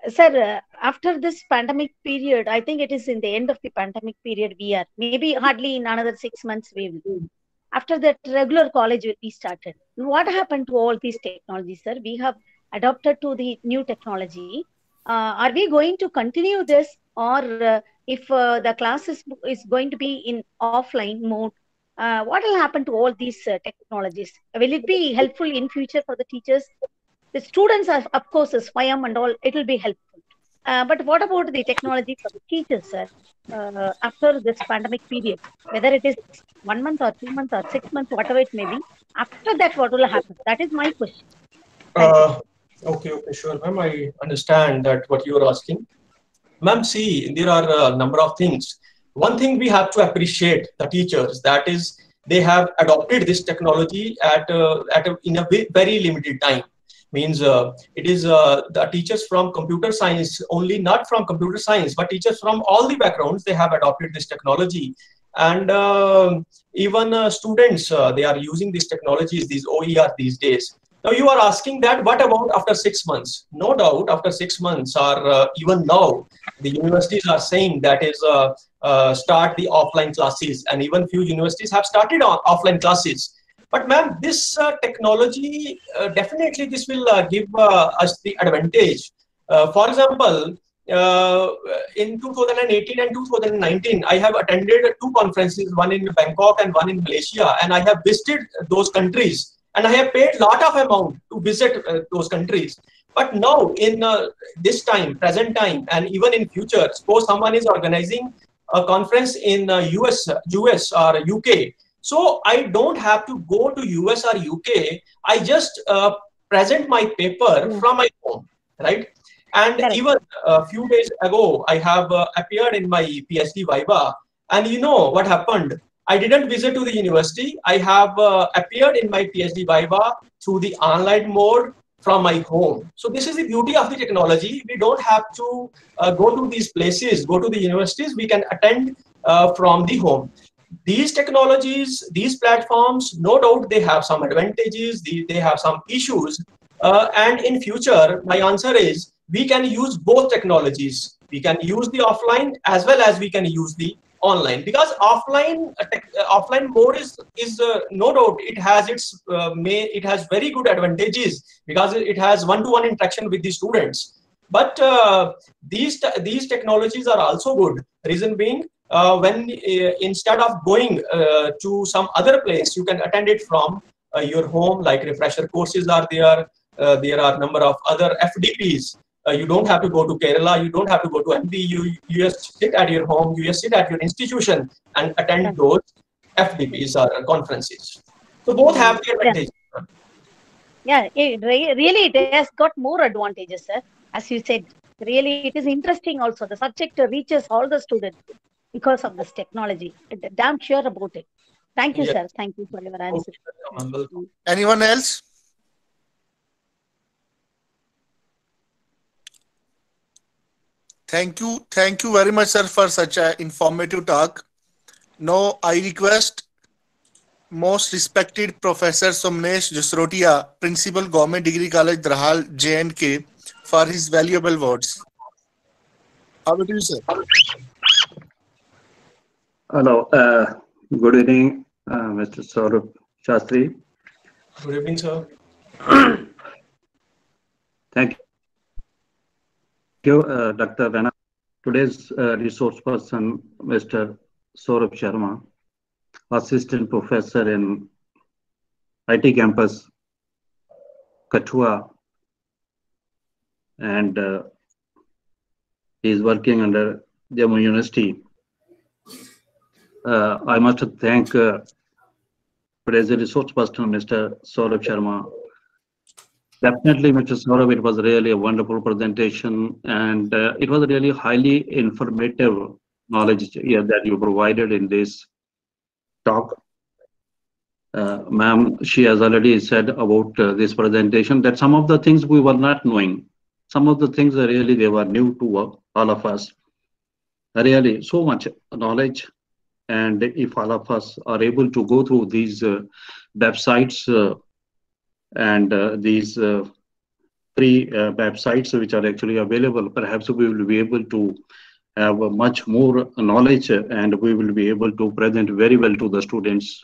Sir, after this pandemic period, I think it is in the end of the pandemic period. We are maybe hardly in another 6 months. We will. After that, regular college will be started. What happened to all these technologies, sir? We have adopted to the new technology. Are we going to continue this, or if the class is going to be in offline mode, what will happen to all these technologies? Will it be helpful in future for the teachers? The students are, of course, Swayam and all, it will be helpful. But what about the technology for the teachers, sir? After this pandemic period, whether it is 1 month or 2 months or 6 months, whatever it may be, after that, what will happen? That is my question. Okay, sure, ma'am. I understand that what you are asking. Ma'am, see, there are a number of things. One thing we have to appreciate the teachers, that is, they have adopted this technology in a very limited time. Means it is the teachers from computer science only, not from computer science, but teachers from all the backgrounds, they have adopted this technology. And even students, they are using these technologies, these OER these days. Now you are asking that what about after 6 months? No doubt after 6 months, or even now, the universities are saying that is start the offline classes, and even few universities have started on offline classes. But ma'am, this technology, definitely this will give us the advantage. For example, in 2018 and 2019, I have attended 2 conferences, one in Bangkok and one in Malaysia, and I have visited those countries. And I have paid a lot of amount to visit those countries. But now in this time, present time, and even in future, suppose someone is organizing a conference in US or UK. So I don't have to go to US or UK. I just present my paper from my home, right? And even a few days ago, I have appeared in my PhD Viva. And you know what happened? I didn't visit to the university. I have appeared in my PhD Viva through the online mode from my home. So this is the beauty of the technology. We don't have to go to these places, go to the universities. We can attend from the home. These technologies, these platforms, no doubt they have some advantages, they have some issues. And in future, my answer is we can use both technologies. We can use the offline as well as we can use the online, because offline mode is no doubt it has it has very good advantages, because it has one-to-one interaction with the students. But these technologies are also good. Reason being, when instead of going to some other place, you can attend it from your home. Like refresher courses are there. There are number of other FDPs. You don't have to go to Kerala, you don't have to go to MP, you just sit at your home, you just sit at your institution and attend those FDPs or conferences. So both have the advantages. Yeah, really it has got more advantages, sir. As you said, really it is interesting also. The subject reaches all the students because of this technology. Damn sure about it. Thank you, sir. Thank you for your answer. Okay. Anyone else? Thank you very much, sir, for such an informative talk. Now, I request most respected Professor Somnesh Jasrotia, Principal Government Degree College, Drahal, J&K, for his valuable words. Over to you, sir. Hello, good evening, Mr. Saurabh Shastri. Good evening, sir. Thank you, Dr. Rana. Today's resource person, Mr. Saurabh Sharma, Assistant Professor in IT Campus, Kathua, and he is working under Jammu University. I must thank today's resource person, Mr. Saurabh Sharma. Definitely, Mr. Saurabh, it was really a wonderful presentation, and it was really highly informative knowledge that you provided in this talk. Ma'am, she has already said about this presentation that some of the things we were not knowing, some of the things are really they were new to all of us. Really, so much knowledge, and if all of us are able to go through these websites and these free websites which are actually available, perhaps we will be able to have much more knowledge, and we will be able to present very well to the students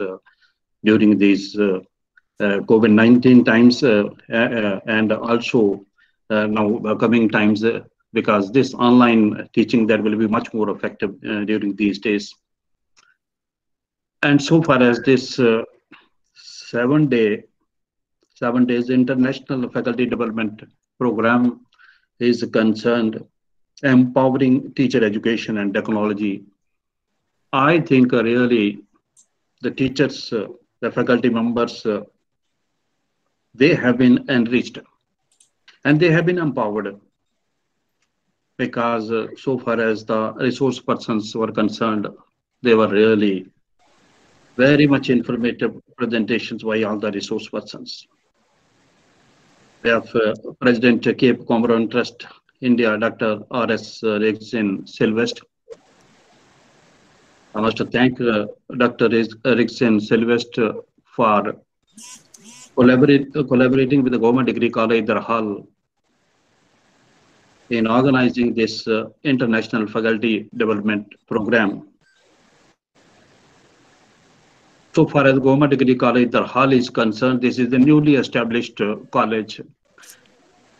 during these COVID-19 times and also now coming times, because this online teaching that will be much more effective during these days. And so far as this 7 days International Faculty Development Program is concerned, empowering teacher education and technology, I think really the teachers, the faculty members, they have been enriched and they have been empowered, because so far as the resource persons were concerned, they were really very much informative presentations by all the resource persons. We have President Cape Comorin Trust India, Dr. R.S. Eriksen Sylvest. I must thank Dr. Eriksen Sylvest for collaborating with the Government Degree College, Drahal, in organizing this International Faculty Development Program. So far as Government Degree College, Drahal is concerned, this is the newly established college.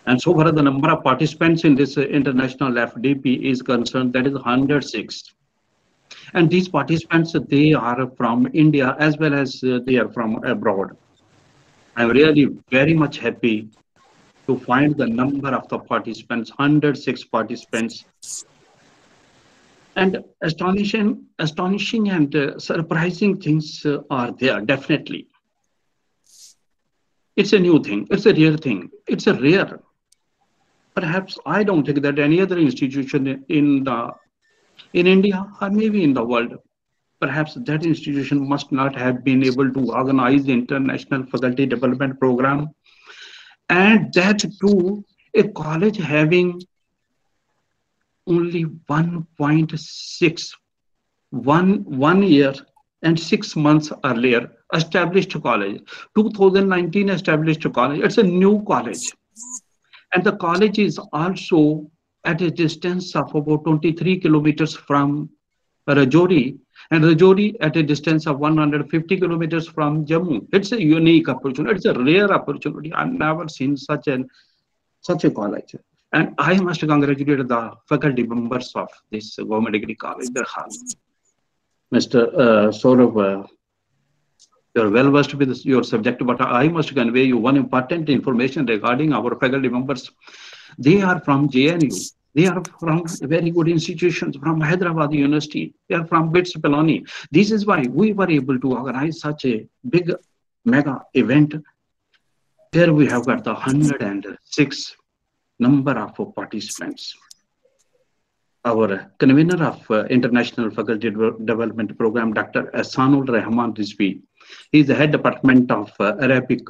And so far as the number of participants in this international FDP is concerned, that is 106. And these participants, they are from India as well as they are from abroad. I'm really very much happy to find the number of the participants, 106 participants. And astonishing and surprising things are there, definitely. It's a new thing, it's a rare thing, it's a rare. Perhaps I don't think that any other institution in India or maybe in the world, perhaps that institution must not have been able to organize the International Faculty Development Program, and that too a college having only 1.6, one year and 6 months earlier established college, 2019 established college. It's a new college, and the college is also at a distance of about 23 kilometers from Rajouri, and Rajouri at a distance of 150 kilometers from Jammu. It's a unique opportunity. It's a rare opportunity. I've never seen such a college. And I must congratulate the faculty members of this Government Degree College, Mr. Saurabh. You're well versed with your subject, but I must convey you one important information regarding our faculty members. They are from JNU. They are from very good institutions, from Hyderabad University. They are from BITS Pilani. This is why we were able to organize such a big mega event. There we have got the 106 number of participants. Our convener of International Faculty Development Program, Dr. Ahsanul Rahman Rizvi, he is the head department of Arabic,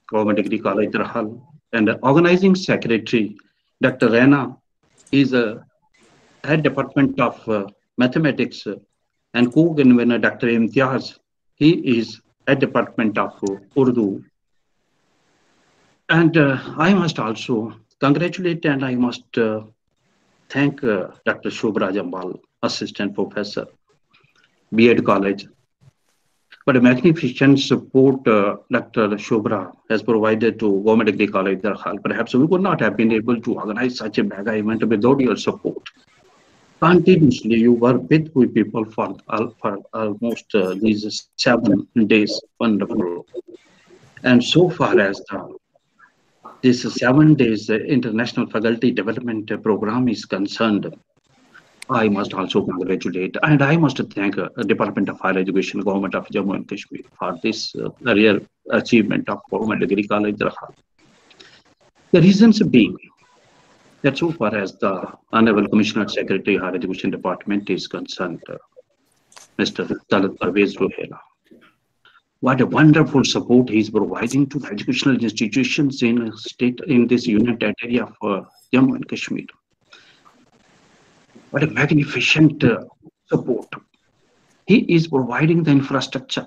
Government Degree College, Drahal, and the organizing secretary, Dr. Rana, is Head Department of Mathematics and co-convener Dr. Imtiaz. He is Head Department of Urdu. And I must also congratulate and I must thank Dr. Shobhra Jambal, Assistant Professor, B.Ed College. But a magnificent support Dr. Shobhra has provided to Government Degree College Darhal. Perhaps we would not have been able to organize such a mega event without your support. Continuously, you were with we people for almost these 7 days. Wonderful. And so far as this 7 days International Faculty Development Program is concerned, I must also congratulate and I must thank Department of Higher Education, Government of Jammu and Kashmir for this rare achievement of Government Degree College Darhal. The reasons being that so far as the Honorable Commissioner Secretary Higher Education Department is concerned, Mr. Talat Parvez Rohela, what a wonderful support he is providing to the educational institutions in this union territory of Jammu and Kashmir. What a magnificent support. He is providing the infrastructure.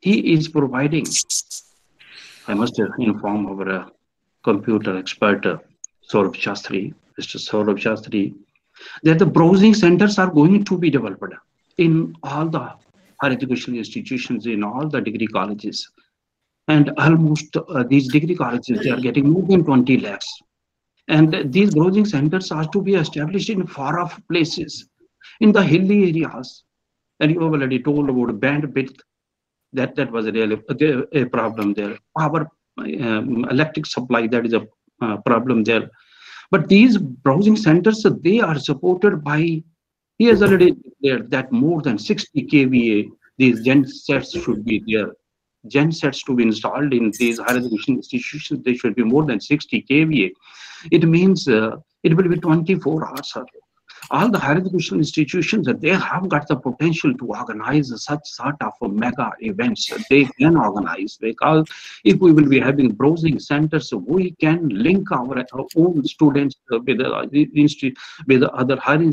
He is providing, I must inform our computer expert, Saurabh Shastri, Mr. Saurabh Shastri, that the browsing centers are going to be developed in all the higher educational institutions, in all the degree colleges. And almost these degree colleges, they are getting more than 20 lakhs. And these browsing centers are to be established in far-off places, in the hilly areas. And you have already told about bandwidth, that was really a problem there. Power, electric supply, that is a problem there. But these browsing centers, they are supported by, he has already declared that more than 60 kVA, these gen sets should be there. Gen sets to be installed in these higher education institutions, they should be more than 60 kVA. It means it will be 24 hours. All the higher education institutions, they have got the potential to organize such sort of mega events. They can organize, because if we will be having browsing centers, we can link our own students with the other higher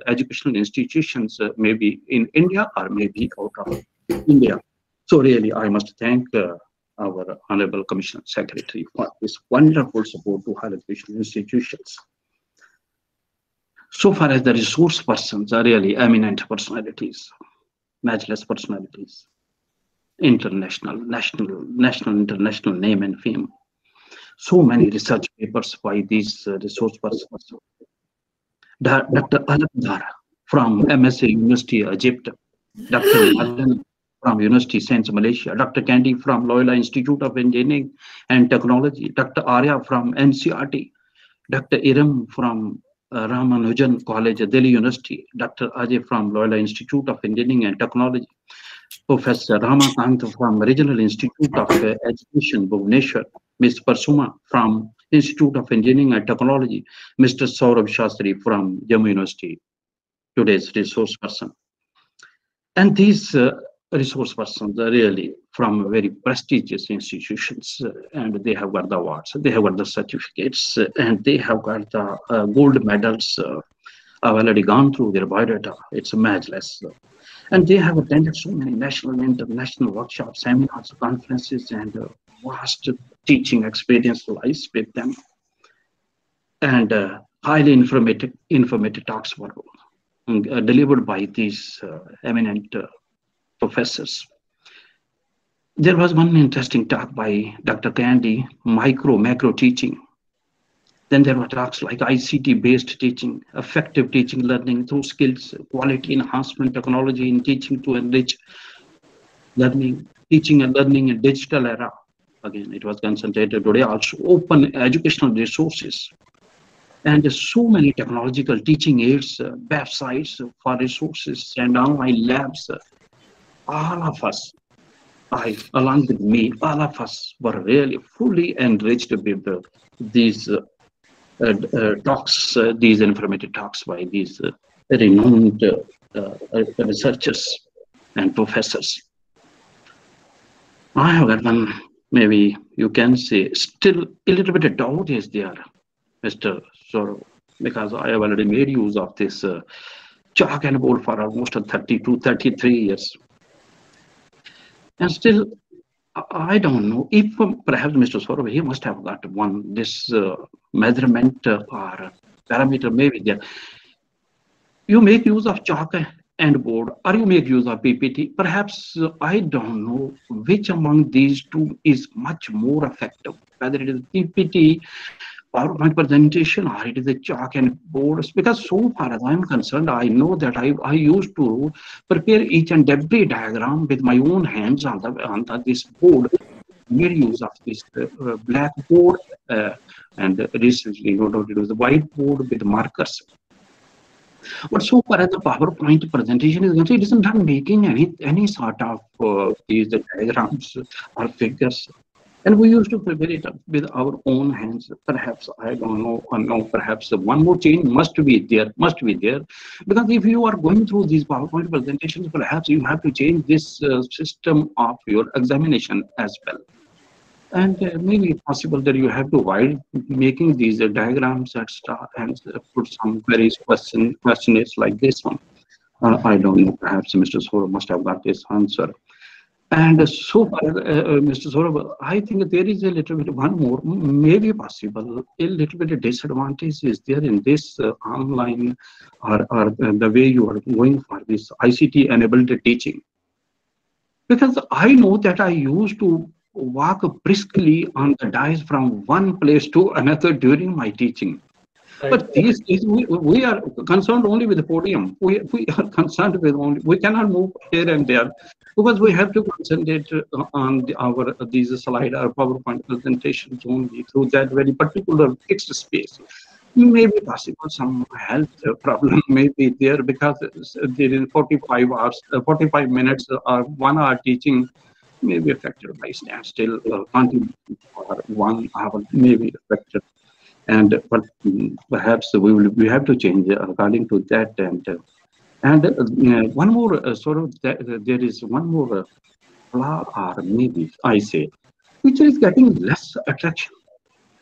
educational institutions, maybe in India or maybe out of India. So really, I must thank our Honorable Commissioner Secretary for this wonderful support to higher education institutions. So far as the resource persons are really eminent personalities, matchless personalities, international, national, international name and fame. So many research papers by these resource persons. Dr. Alakdar from MSA University Egypt, Dr. Madan from University Saints Malaysia, Dr. Candy from Loyola Institute of Engineering and Technology, Dr. Arya from NCRT, Dr. Iram from Ramanujan College, Delhi University, Dr. Ajay from Loyola Institute of Engineering and Technology, Professor Ramakant from Regional Institute of Education, Bhubaneswar, Ms. Parsuma from Institute of Engineering and Technology, Mr. Saurabh Shastri from Jammu University, today's resource person. And these resource persons are really from very prestigious institutions, and they have got the awards, they have got the certificates, and they have got the gold medals. I've already gone through their biodata. It's matchless. And they have attended so many national and international workshops, seminars, conferences, and vast teaching experience lies with them. And highly informative talks were delivered by these eminent professors. There was one interesting talk by Dr. Candy, macro teaching. Then there were talks like ICT-based teaching, effective teaching learning through skills, quality enhancement technology in teaching to enrich learning, teaching and learning in digital era. Again, it was concentrated today. Also open educational resources. And so many technological teaching aids, websites for resources and online labs. All of us, along with me, all of us were really fully enriched with these talks, these informative talks by these renowned researchers and professors. I have got one, maybe you can say, still a little bit of doubt is there, Mr. Saurabh. because I have already made use of this chalk and board for almost 32, 33 years. And still, I don't know if perhaps Mr. Saurabh, he must have got this measurement or parameter maybe there. You make use of chalk and board, or you make use of PPT. Perhaps I don't know which among these two is much more effective, whether it is PPT, PowerPoint presentation, or it is a chalk and boards. Because so far as I'm concerned, I know that I used to prepare each and every diagram with my own hands on this board. Made use of this blackboard and recently it was the whiteboard with markers. But so far as the PowerPoint presentation is concerned, it is not making any sort of these diagrams or figures. And we used to prepare it with our own hands. Perhaps, I don't know, or no, perhaps one more change must be there. Because if you are going through these PowerPoint presentations, perhaps you have to change this system of your examination as well. And maybe possible that you have to, while making these diagrams and stuff, and put some various questionnaires like this one. I don't know, perhaps Mr. Saurabh must have got this answer. And so far, Mr. Saurabh, I think there is a little bit, one more, maybe possible, a little bit of disadvantage is there in this online or the way you are going for this ICT enabled teaching. Because I know that I used to walk briskly on the dais from one place to another during my teaching. Right. But these days we are concerned only with the podium. We are concerned with only, we cannot move here and there because we have to concentrate on these slide or PowerPoint presentations only through that very particular fixed space. Maybe possible some health problem may be there because there is 45 minutes or 1 hour teaching may be affected by standstill, continuing for 1 hour may be affected. And but perhaps we have to change according to that. And one more sort of there is one more flaw, or maybe I say, which is getting less attraction.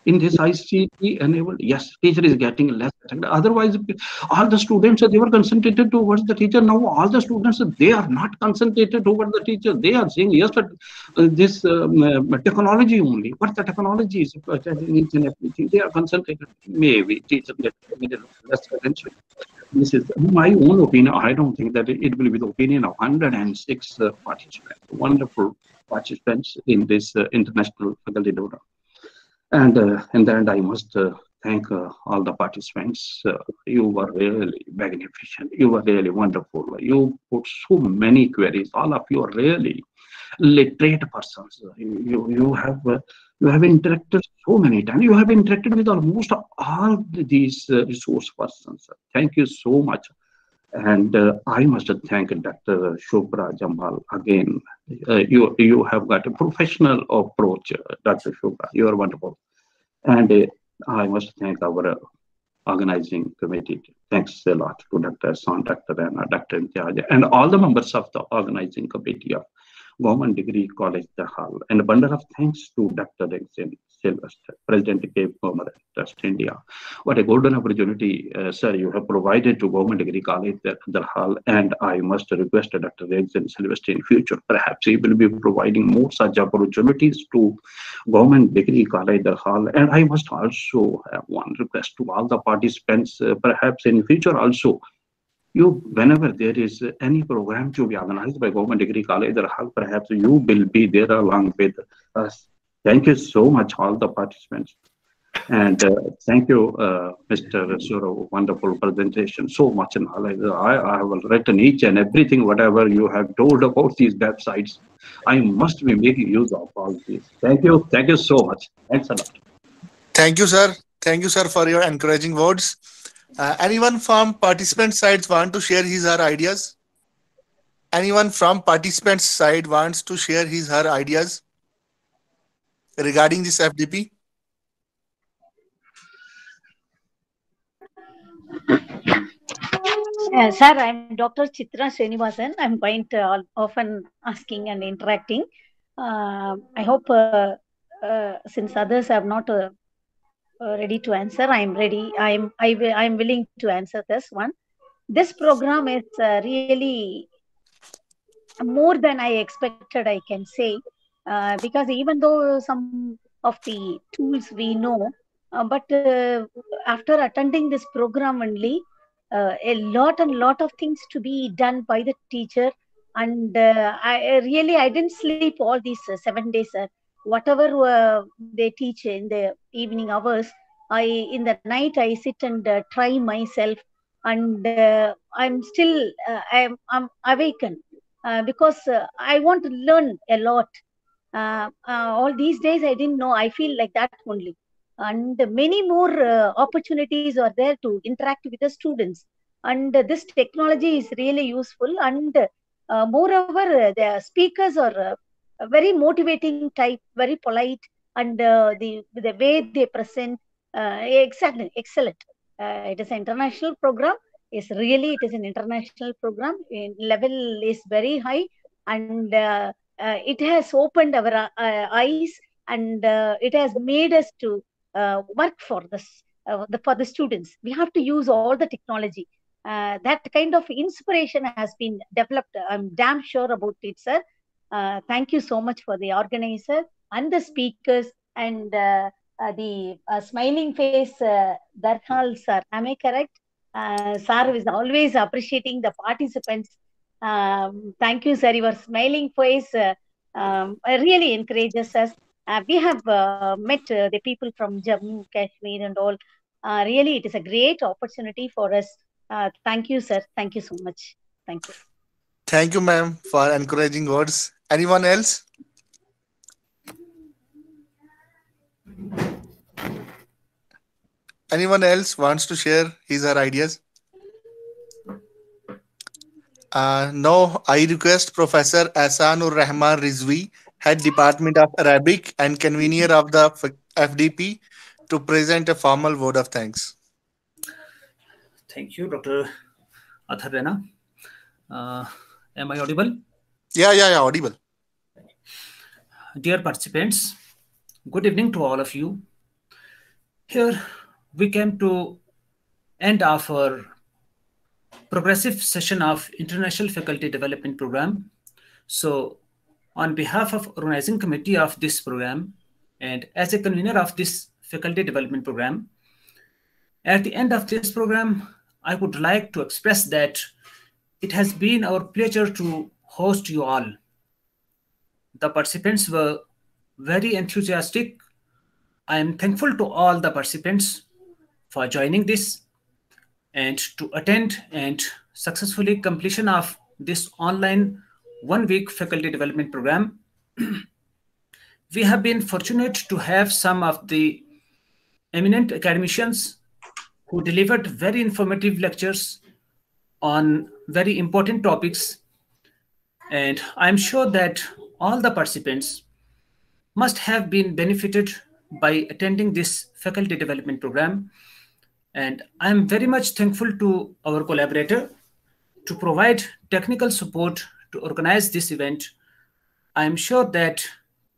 In this ICT enabled, yes, teacher is getting less attracted. Otherwise, all the students, they were concentrated towards the teacher. Now, all the students, they are not concentrated towards the teacher. They are saying, yes, but this technology only. What the technology is, each and everything, they are concentrated. Maybe teacher get less attention. This is my own opinion. I don't think that it will be the opinion of 106 participants, wonderful participants in this international faculty program. And in the end, I must thank all the participants. You were really magnificent. You were really wonderful. You put so many queries. All of you are really literate persons. You have interacted so many times. You have interacted with almost all these resource persons. Thank you so much. And I must thank Dr. Shobhra Jambal again. You have got a professional approach, Dr. Shobhra. You are wonderful. And I must thank our organizing committee. Thanks a lot to Dr. San, Dr. Rana, Dr. Imtiaz, and all the members of the organizing committee of Government Degree College, Dahal. And a bundle of thanks to Dr. Exen Sylvester, President Cape Commerce Trust India. What a golden opportunity, sir, you have provided to Government Degree College, Dahal. And I must request Dr. Exen Sylvester in future, perhaps he will be providing more such opportunities to Government Degree College, Dahal. And I must also have one request to all the participants, perhaps in future also, whenever there is any program to be organized by Government Degree College, perhaps you will be there along with us. Thank you so much, all the participants. And thank you, Mr. Saurabh, wonderful presentation, so much knowledge. I have written each and everything, whatever you have told about these websites. I must be making use of all these. Thank you so much. Thanks a lot. Thank you, sir. Thank you, sir, for your encouraging words. Anyone from participant sides want to share his or her ideas? Anyone from participant side wants to share his or her ideas regarding this FDP? Sir, I'm Dr. Chitra Srinivasan. I'm quite often asking and interacting. I hope since others have not ready to answer. I'm ready. I'm willing to answer this one. This program is really more than I expected, I can say, because even though some of the tools we know, but after attending this program only, a lot and lot of things to be done by the teacher, and I didn't sleep all these 7 days. Whatever they teach in the evening hours, in the night I sit and try myself, and I'm still I'm awakened because I want to learn a lot. All these days, I didn't know. I feel like that only. And many more opportunities are there to interact with the students. And this technology is really useful. And moreover, the speakers are very motivating type, very polite, and the way they present, exactly excellent. It is an international program. Yes, really, it is an international program. Level is very high, and it has opened our eyes, and it has made us to work for this for the students. We have to use all the technology. That kind of inspiration has been developed. I'm damn sure about it, sir. Thank you so much for the organizer and the speakers and the smiling face, Darhal sir. Am I correct? Sir is always appreciating the participants. Thank you, sir. Your smiling face really encourages us. We have met the people from Jammu, Kashmir, and all. Really, it is a great opportunity for us. Thank you, sir. Thank you so much. Thank you. Thank you, ma'am, for encouraging words. Anyone else? Anyone else wants to share his or her ideas? No, I request Professor Ahsanur Rahman Rizvi, Head Department of Arabic and convener of the FDP, to present a formal word of thanks. Thank you, Dr. Athar Raina. Am I audible? Yeah, audible. Dear participants, good evening to all of you. Here we came to end of our progressive session of International Faculty Development Program. So on behalf of organizing committee of this program and as a convener of this faculty development program, at the end of this program, I would like to express that it has been our pleasure to host you all. The participants were very enthusiastic. I am thankful to all the participants for joining this and to attend and successfully completion of this online 1-week faculty development program. We have been fortunate to have some of the eminent academicians who delivered very informative lectures on very important topics. And I'm sure that all the participants must have been benefited by attending this faculty development program. And I'm very much thankful to our collaborator to provide technical support to organize this event. I'm sure that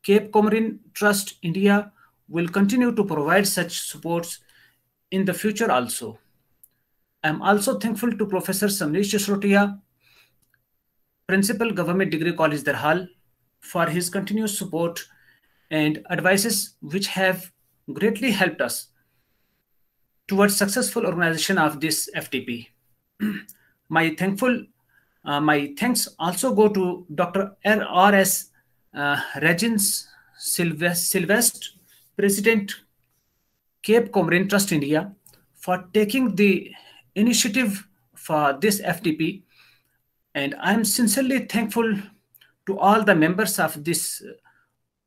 Cape Comorin Trust India will continue to provide such supports in the future also. I'm also thankful to Professor Samresh Jasrotia, Principal Government Degree College Darhal, for his continuous support and advices which have greatly helped us towards successful organization of this FTP. My thanks also go to Dr. R.S. Regins Sylvestre, President Cape Comorin Trust India, for taking the initiative for this FTP. And I'm sincerely thankful to all the members of this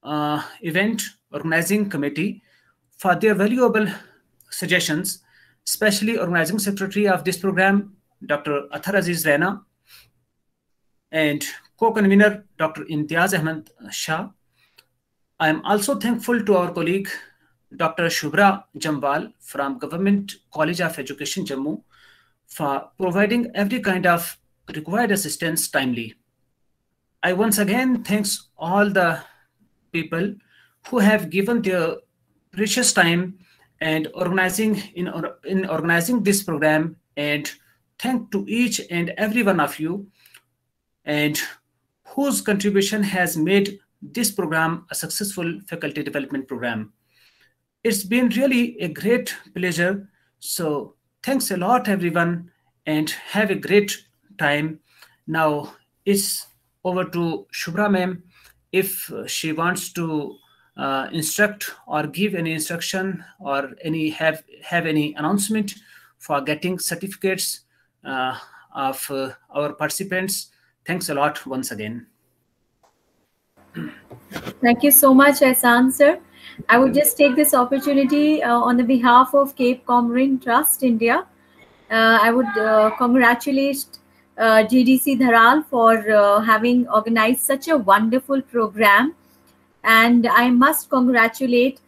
event organizing committee for their valuable suggestions, especially organizing secretary of this program, Dr. Athar Aziz Raina, and co-convener, Dr. Imtiaz Ahmed Shah. I am also thankful to our colleague, Dr. Shubhra Jambal from Government College of Education, Jammu, for providing every kind of required assistance timely. I once again thanks all the people who have given their precious time and in organizing this program, and thank to each and every one of you, and whose contribution has made this program a successful faculty development program. It's been really a great pleasure. So thanks a lot, everyone, and have a great time. Now it's over to Shubhra ma'am if she wants to instruct or give any instruction or have any announcement for getting certificates of our participants. Thanks a lot once again. Thank you so much, Ehsan sir. I would just take this opportunity on the behalf of Cape Comorin Trust India. I would congratulate GDC Dharal for having organized such a wonderful program. And I must congratulate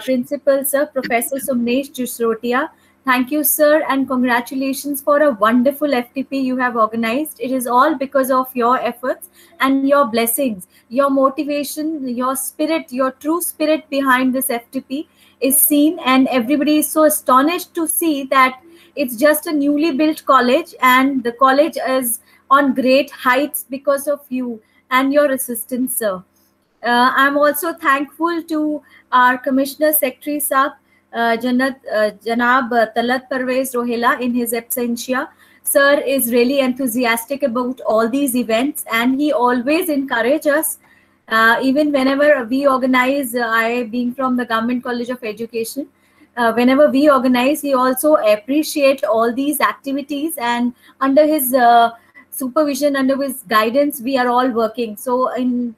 Principal Sir, Professor Somnesh Jusrotia. Thank you, sir, and congratulations for a wonderful FTP you have organized. It is all because of your efforts and your blessings, your motivation, your spirit, your true spirit behind this FTP is seen, and everybody is so astonished to see that it's just a newly built college, and the college is on great heights because of you and your assistance, sir. I'm also thankful to our Commissioner Secretary Sahab, Janab Talat Parvez Rohela in his absentia. Sir is really enthusiastic about all these events, and he always encourages us. Even whenever we organize, I being from the Government College of Education, whenever we organize, he also appreciates all these activities, and under his supervision, under his guidance, we are all working. So in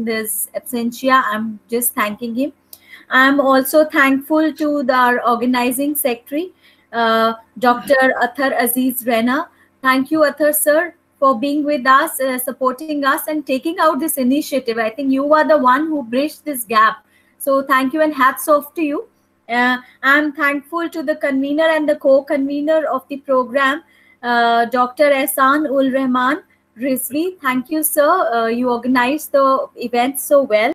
this absentia, I'm just thanking him. I'm also thankful to our organizing secretary, Dr. Athar Aziz Rena. Thank you, Athar sir, for being with us, supporting us, and taking out this initiative. I think you are the one who bridged this gap. So thank you, and hats off to you. I'm thankful to the convener and the co-convener of the program, Dr. Ehsan Ul Rahman Rizvi. Thank you, sir. You organized the event so well.